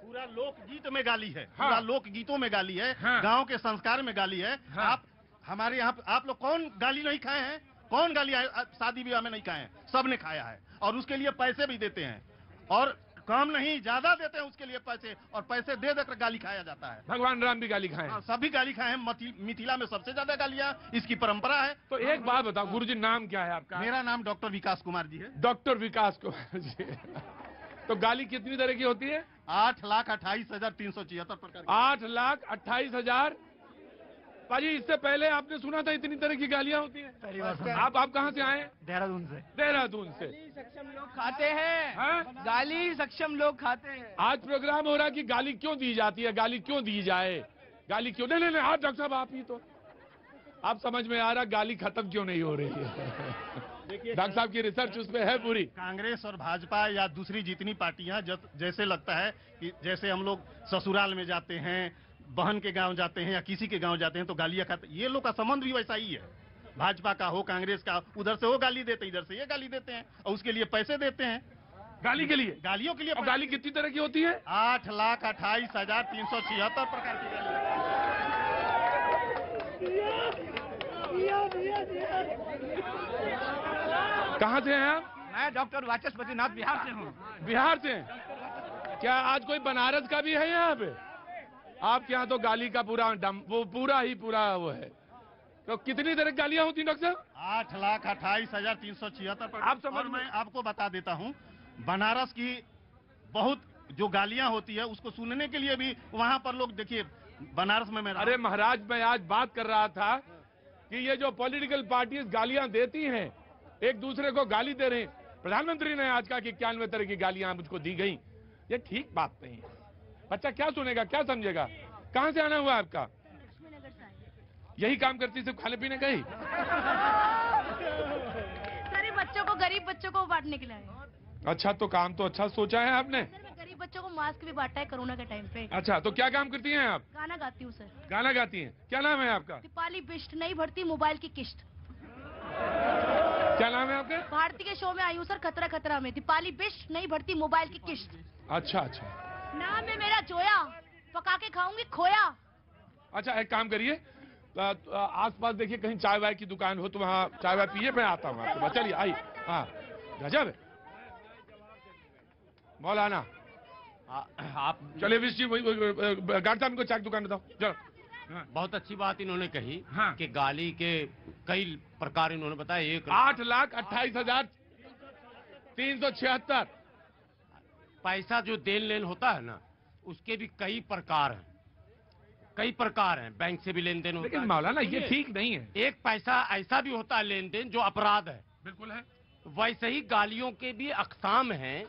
Speaker 8: पूरा लोकगीत में गाली है,
Speaker 2: हाँ।
Speaker 8: पूरा लोकगीतों में गाली है,
Speaker 2: हाँ।
Speaker 8: गांव के संस्कार में गाली है।
Speaker 2: हाँ।
Speaker 8: आप हमारे यहाँ आप लोग कौन गाली नहीं खाए हैं? कौन गाली शादी विवाह में नहीं खाए हैं? सबने खाया है, और उसके लिए पैसे भी देते हैं, और कम नहीं ज्यादा देते हैं उसके लिए पैसे, और पैसे दे देकर गाली खाया जाता है।
Speaker 2: भगवान राम भी गाली खाए हैं।
Speaker 8: सभी गाली खाए हैं। मिथिला में सबसे ज्यादा गालियां इसकी परंपरा है।
Speaker 2: तो एक बात बताओ गुरुजी, नाम क्या है आपका?
Speaker 8: मेरा नाम डॉक्टर विकास कुमार जी है।
Speaker 2: डॉक्टर विकास कुमार जी। तो गाली कितनी तरह की होती है?
Speaker 8: 8,28,376 प्रकार।
Speaker 2: 8,28,000। पाजी, इससे पहले आपने सुना था इतनी तरह की गालियां होती हैं?
Speaker 1: पहली बार सुना।
Speaker 2: आप कहाँ से आए?
Speaker 1: देहरादून से।
Speaker 2: देहरादून से।
Speaker 1: सक्षम लोग खाते हैं, गाली सक्षम लोग खाते हैं।
Speaker 2: आज प्रोग्राम हो रहा है कि गाली क्यों दी जाती है, गाली क्यों दी जाए, गाली क्यों नहीं। आज डॉक्टर साहब आप ही तो, आप समझ में आ रहा गाली खत्म क्यों नहीं हो रही है। डॉक्टर साहब की रिसर्च उस पर है पूरी।
Speaker 8: कांग्रेस और भाजपा या दूसरी जितनी पार्टियां जैसे लगता है कि जैसे हम लोग ससुराल में जाते हैं, बहन के गांव जाते हैं या किसी के गांव जाते हैं तो गालियां खाते, ये लोग का संबंध भी वैसा ही है। भाजपा का हो, कांग्रेस का, उधर से वो गाली देते, इधर से ये गाली देते हैं, और उसके लिए पैसे देते हैं
Speaker 2: गाली के लिए,
Speaker 8: गालियों के लिए।
Speaker 2: और गाली कितनी तरह की होती है?
Speaker 8: 8,28,376 प्रकार की गाली।
Speaker 2: कहाँ से हैं आप?
Speaker 1: मैं डॉक्टर वाचस्पतिनाथ बिहार से हूँ।
Speaker 2: बिहार से? क्या आज कोई बनारस का भी है यहाँ पे? आपके यहाँ तो गाली का पूरा वो पूरा वो है। तो कितनी तरह की गालियां होती हैं डॉक्टर साहब?
Speaker 8: 8,28,376 प्रकार।
Speaker 2: आप समझ,
Speaker 8: और मैं आपको बता देता हूँ, बनारस की बहुत जो गालियां होती है उसको सुनने के लिए भी वहाँ पर लोग, देखिए बनारस में मेरा।
Speaker 2: अरे महाराज, मैं आज बात कर रहा था कि ये जो पॉलिटिकल पार्टीज गालियां देती हैं, एक दूसरे को गाली दे रहे हैं। प्रधानमंत्री ने आज कहा कि 91 तरह की गालियां मुझको दी गई। ये ठीक बात नहीं है। बच्चा क्या सुनेगा, क्या समझेगा? कहां से आना हुआ आपका? यही काम करती सिर्फ खाने पीने का ही?
Speaker 18: सारे बच्चों को, गरीब बच्चों को बांटने के लिए।
Speaker 2: अच्छा, तो काम तो अच्छा सोचा है आपने।
Speaker 18: गरीब बच्चों को मास्क भी बांटा है कोरोना के टाइम पे।
Speaker 2: अच्छा, तो क्या काम करती हैं आप?
Speaker 18: गाना गाती हूँ सर।
Speaker 2: गाना गाती हैं? क्या नाम है आपका?
Speaker 18: दीपाली बिष्ट, नहीं भरती मोबाइल की किस्त।
Speaker 2: क्या नाम है आपका?
Speaker 18: भारती के शो में आई हूँ सर, खतरा खतरा में। दीपाली बिष्ट, नहीं भरती मोबाइल की किस्त।
Speaker 2: अच्छा अच्छा,
Speaker 18: नाम है मेरा जोया, पका के खाऊंगी खोया।
Speaker 2: अच्छा, एक काम करिए, आसपास देखिए कहीं चाय वाय की दुकान हो तो वहाँ चाय वाय पिए, मैं आता हूँ आपके पास। चलिए आई। हाँ, गजब है मौलाना।
Speaker 19: आप
Speaker 2: चलिए विश जी, गार्ड साहब को चाय की दुकान बताओ चलो।
Speaker 19: बहुत अच्छी बात इन्होंने कही कि गाली के कई प्रकार इन्होंने बताया।
Speaker 2: 8,28,376
Speaker 19: पैसा जो देन लेन होता है ना, उसके भी कई प्रकार हैं, कई प्रकार हैं। बैंक से भी लेन देन होता है।
Speaker 2: लेकिन मौलाना ये ठीक नहीं है।
Speaker 19: एक पैसा ऐसा भी होता है लेन देन जो अपराध है।
Speaker 2: बिल्कुल है।
Speaker 19: वैसे ही गालियों के भी अकसाम हैं,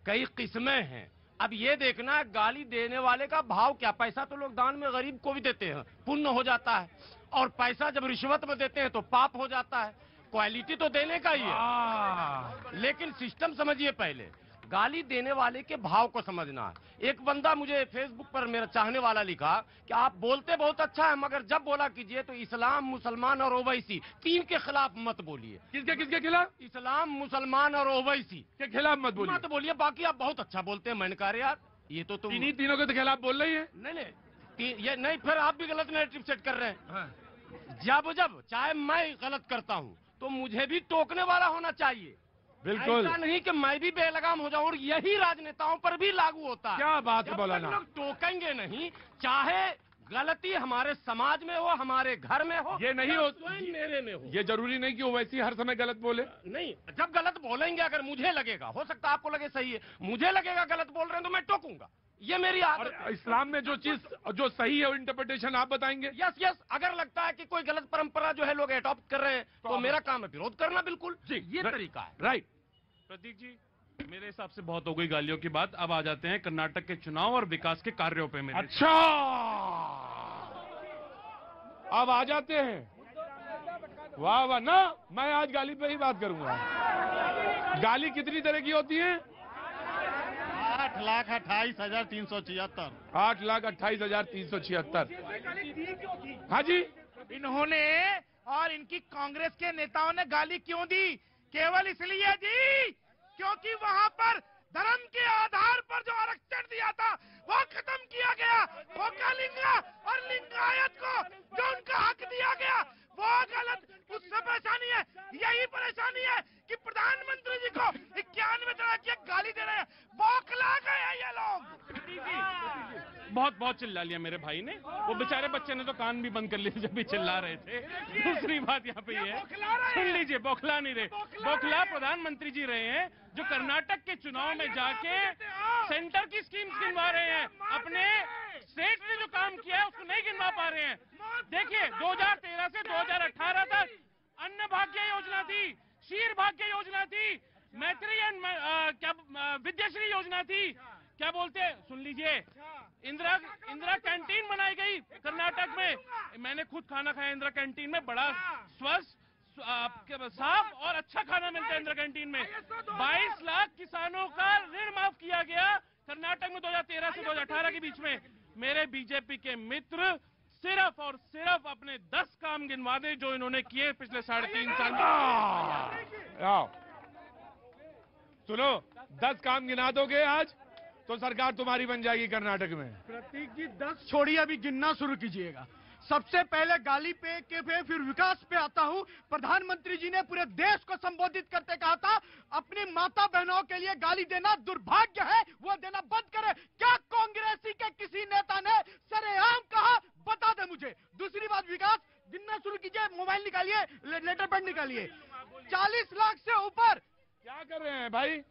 Speaker 19: कई किस्में हैं। अब ये देखना, गाली देने वाले का भाव क्या। पैसा तो लोग दान में गरीब को भी देते हैं, पुण्य हो जाता है, और पैसा जब रिश्वत में देते हैं तो पाप हो जाता है। क्वालिटी तो देने का ही है, लेकिन सिस्टम समझिए। पहले गाली देने वाले के भाव को समझना है। एक बंदा मुझे फेसबुक पर, मेरा चाहने वाला, लिखा कि आप बोलते बहुत अच्छा है, मगर जब बोला कीजिए तो इस्लाम, मुसलमान और ओवैसी तीन के खिलाफ मत बोलिए।
Speaker 2: किसके खिलाफ?
Speaker 19: इस्लाम, मुसलमान और ओवैसी
Speaker 2: के खिलाफ मत
Speaker 19: बोलिए। बाकी आप बहुत अच्छा बोलते हैं। मैंने कहा यार, ये तो तुम
Speaker 2: इन्हीं तीनों के खिलाफ बोल रही है।
Speaker 19: नहीं, ये नहीं, फिर आप भी गलत नैरेटिव सेट कर रहे हैं। जब चाहे मैं गलत करता हूँ तो मुझे भी टोकने वाला होना चाहिए।
Speaker 2: बिल्कुल,
Speaker 19: ऐसा नहीं कि मैं भी बेलगाम हो जाऊं। और यही राजनेताओं पर भी लागू होता है।
Speaker 2: क्या बात है मौलाना।
Speaker 19: लोग टोकेंगे नहीं, चाहे गलती हमारे समाज में हो, हमारे घर में हो,
Speaker 2: ये नहीं हो,
Speaker 19: मेरे में हो।
Speaker 2: ये जरूरी नहीं कि वो वैसे हर समय गलत बोले।
Speaker 19: नहीं, जब गलत बोलेंगे, अगर मुझे लगेगा, हो सकता है आपको लगे सही है, मुझे लगेगा गलत बोल रहे हैं तो मैं टोकूंगा। ये मेरी आदत है।
Speaker 2: इस्लाम में जो चीज जो सही है वो इंटरप्रिटेशन आप बताएंगे।
Speaker 19: यस, अगर लगता है कि कोई गलत परंपरा जो है लोग एडॉप्ट कर रहे हैं तो मेरा काम है विरोध करना। बिल्कुल जी, ये तरीका है।
Speaker 2: राइट।
Speaker 5: प्रतीक जी, मेरे हिसाब से बहुत हो गई गालियों की बात। अब आ जाते हैं कर्नाटक के चुनाव और विकास के कार्यों पे। मेरे
Speaker 2: अच्छा, अब आ जाते हैं। वाह वाह, ना मैं आज गाली पे ही बात करूंगा। गाली कितनी तरह की होती है?
Speaker 8: 8,28,376।
Speaker 2: 8,28,376। हाँ जी,
Speaker 10: इन्होंने और इनकी कांग्रेस के नेताओं ने गाली क्यों दी? केवल इसलिए दी क्योंकि वहां पर धर्म के आधार पर जो आरक्षण दिया था वो खत्म किया गया। वो कलिंगा और लिंगायत को जो उनका हक दिया गया वो गलत, उससे परेशानी है। यही परेशानी है कि प्रधानमंत्री जी को 91 तरह की गाली दे रहे हैं, बौखला गए हैं ये लोग।
Speaker 5: बहुत बहुत चिल्ला लिया मेरे भाई ने, वो बेचारे बच्चे ने तो कान भी बंद कर लिए जब भी चिल्ला रहे थे। दूसरी बात यहाँ पे ये है, सुन लीजिए, बौखला नहीं रहे, बौखला प्रधानमंत्री जी रहे हैं जो कर्नाटक के चुनाव में जाके सेंटर की स्कीम्स गिनवा रहे हैं। अपने स्टेट ने जो काम किया है उसको नहीं गिनवा पा रहे हैं। देखिए 2013 से 2018 तक अन्न भाग्य योजना थी, क्षीर भाग्य योजना थी, मैत्री क्या विद्याश्री योजना थी, क्या बोलते हैं, सुन लीजिए, इंदिरा कैंटीन बनाई गई कर्नाटक में। मैंने खुद खाना खाया इंदिरा कैंटीन में, बड़ा स्वस्थ साफ और अच्छा खाना मिलता है इंदिरा कैंटीन में। 22 लाख किसानों का ऋण माफ किया गया कर्नाटक में 2013 से 2018 के बीच में। मेरे बीजेपी के मित्र सिर्फ और सिर्फ अपने 10 काम गिनवा दे जो इन्होंने किए पिछले 3.5 साल में।
Speaker 2: सुनो, 10 काम गिना दोगे आज तो सरकार तुम्हारी बन जाएगी कर्नाटक में।
Speaker 3: प्रतीक जी 10 छोड़िए, अभी गिनना शुरू कीजिएगा। सबसे पहले गाली पे के फिर विकास पे आता हूं। प्रधानमंत्री जी ने पूरे देश को संबोधित करते कहा था अपनी माता बहनों के लिए गाली देना दुर्भाग्य है, वो देना बंद करे। क्या कांग्रेसी के किसी नेता ने सरेआम कहा? बता दे मुझे। दूसरी बात, विकास गिनना शुरू कीजिए, मोबाइल निकालिए, लेटर पैड निकालिए। 40 लाख से ऊपर
Speaker 2: क्या कर रहे हैं भाई?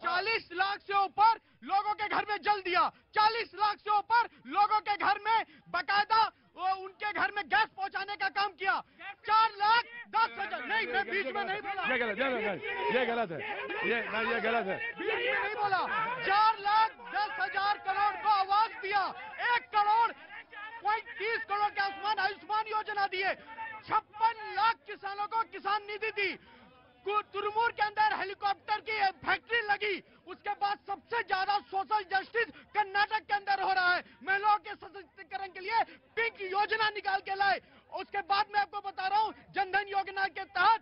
Speaker 3: 40 लाख से ऊपर लोगों के घर में जल दिया। 40 लाख से ऊपर लोगों के घर में बकायदा उनके घर में गैस पहुंचाने का काम किया। 4,10,000 नहीं, मैं बीच में नहीं बोला,
Speaker 2: ये गलत है, ये गलत है, ये गलत है,
Speaker 3: बीच में नहीं बोला। 4,10,000 करोड़ को आवाज दिया। 1 करोड़ 30 करोड़ के आयुष्मान योजना दिए। 56 लाख किसानों को किसान निधि दी। तुरमूर के अंदर हेलीकॉप्टर की फैक्ट्री लगी। उसके बाद सबसे ज्यादा सोशल जस्टिस कर्नाटक के अंदर हो रहा है। महिलाओं के सशक्तिकरण के लिए पिंक योजना निकाल के लाए। उसके बाद मैं आपको बता रहा हूँ, जनधन योजना के तहत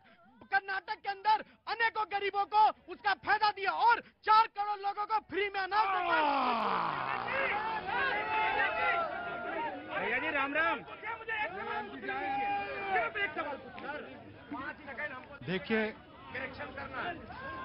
Speaker 3: कर्नाटक के अंदर अनेकों गरीबों को उसका फायदा दिया और 4 करोड़ लोगों को फ्री में अनाज।
Speaker 10: भैया जी राम राम।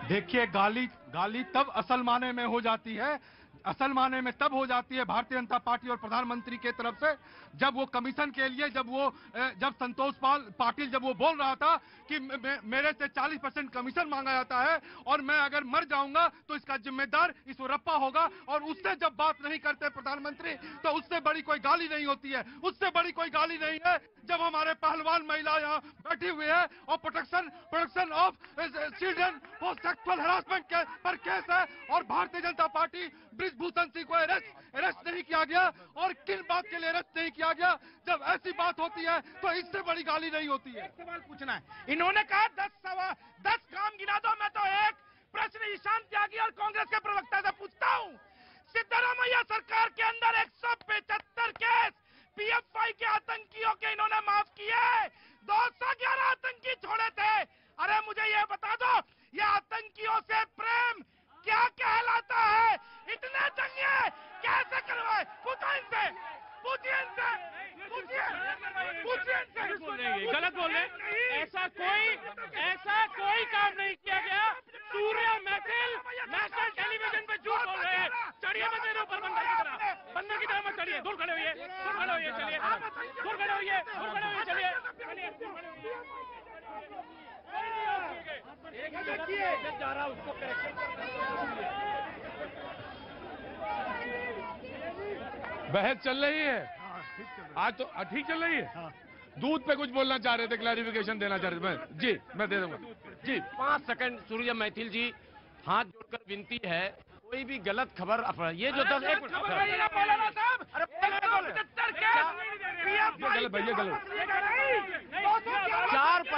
Speaker 3: देखिए गाली तब असल माने में हो जाती है, असल माने में तब हो जाती है भारतीय जनता पार्टी और प्रधानमंत्री के तरफ से, जब वो कमीशन के लिए जब संतोष पाटिल जब वो बोल रहा था कि मेरे से 40% कमीशन मांगा जाता है और मैं अगर मर जाऊंगा तो इसका जिम्मेदार ईश्वरप्पा होगा, और उससे जब बात नहीं करते प्रधानमंत्री तो उससे बड़ी कोई गाली नहीं होती है। उससे बड़ी कोई गाली नहीं है जब हमारे पहलवान महिला यहाँ बैठी हुई है और protection of children for sexual harassment पर केस है और भारतीय जनता पार्टी ब्रिजभूषण सिंह को अरेस्ट नहीं किया गया। और किन बात के लिए अरेस्ट नहीं किया गया? जब ऐसी बात होती है तो इससे बड़ी गाली नहीं होती है।
Speaker 10: एक सवाल पूछना है, इन्होंने कहा 10 काम गिना दो। मैं तो एक प्रश्न ईशान त्यागी और कांग्रेस के प्रवक्ता से पूछता हूँ, सिद्धरामैया सरकार के अंदर 175 केस पीएफआई के आतंकियों के इन्होंने माफ किए, 211 आतंकी छोड़े थे। अरे मुझे ये बता दो, ये आतंकियों से प्रेम क्या कहलाता है? इतने दंगे कैसे करवाए? पूछिए इनसे।
Speaker 5: गलत बोल रहे, ऐसा कोई काम नहीं किया गया। सूर्य महफिल नेशनल टेलीविजन पे झूठ बोल रहे हैं। चढ़िए मत मेरे ऊपर बंदर की तरह मत चढ़िए। दूर खड़े होइए, चलिए, दूर खड़े होइए, चलिए। जा रहा उसको
Speaker 2: बहस चल रही है आज तो ठीक चल रही है। दूध पे कुछ बोलना चाह रहे थे, क्लैरिफिकेशन देना चाह रहे थे। मैं दे दूंगा जी।
Speaker 19: 5 सेकंड। सूर्य मैथिल जी, हाथ जोड़कर विनती है, कोई भी गलत खबर ये जो 10 एक
Speaker 2: गलत भैया गलत
Speaker 19: 4%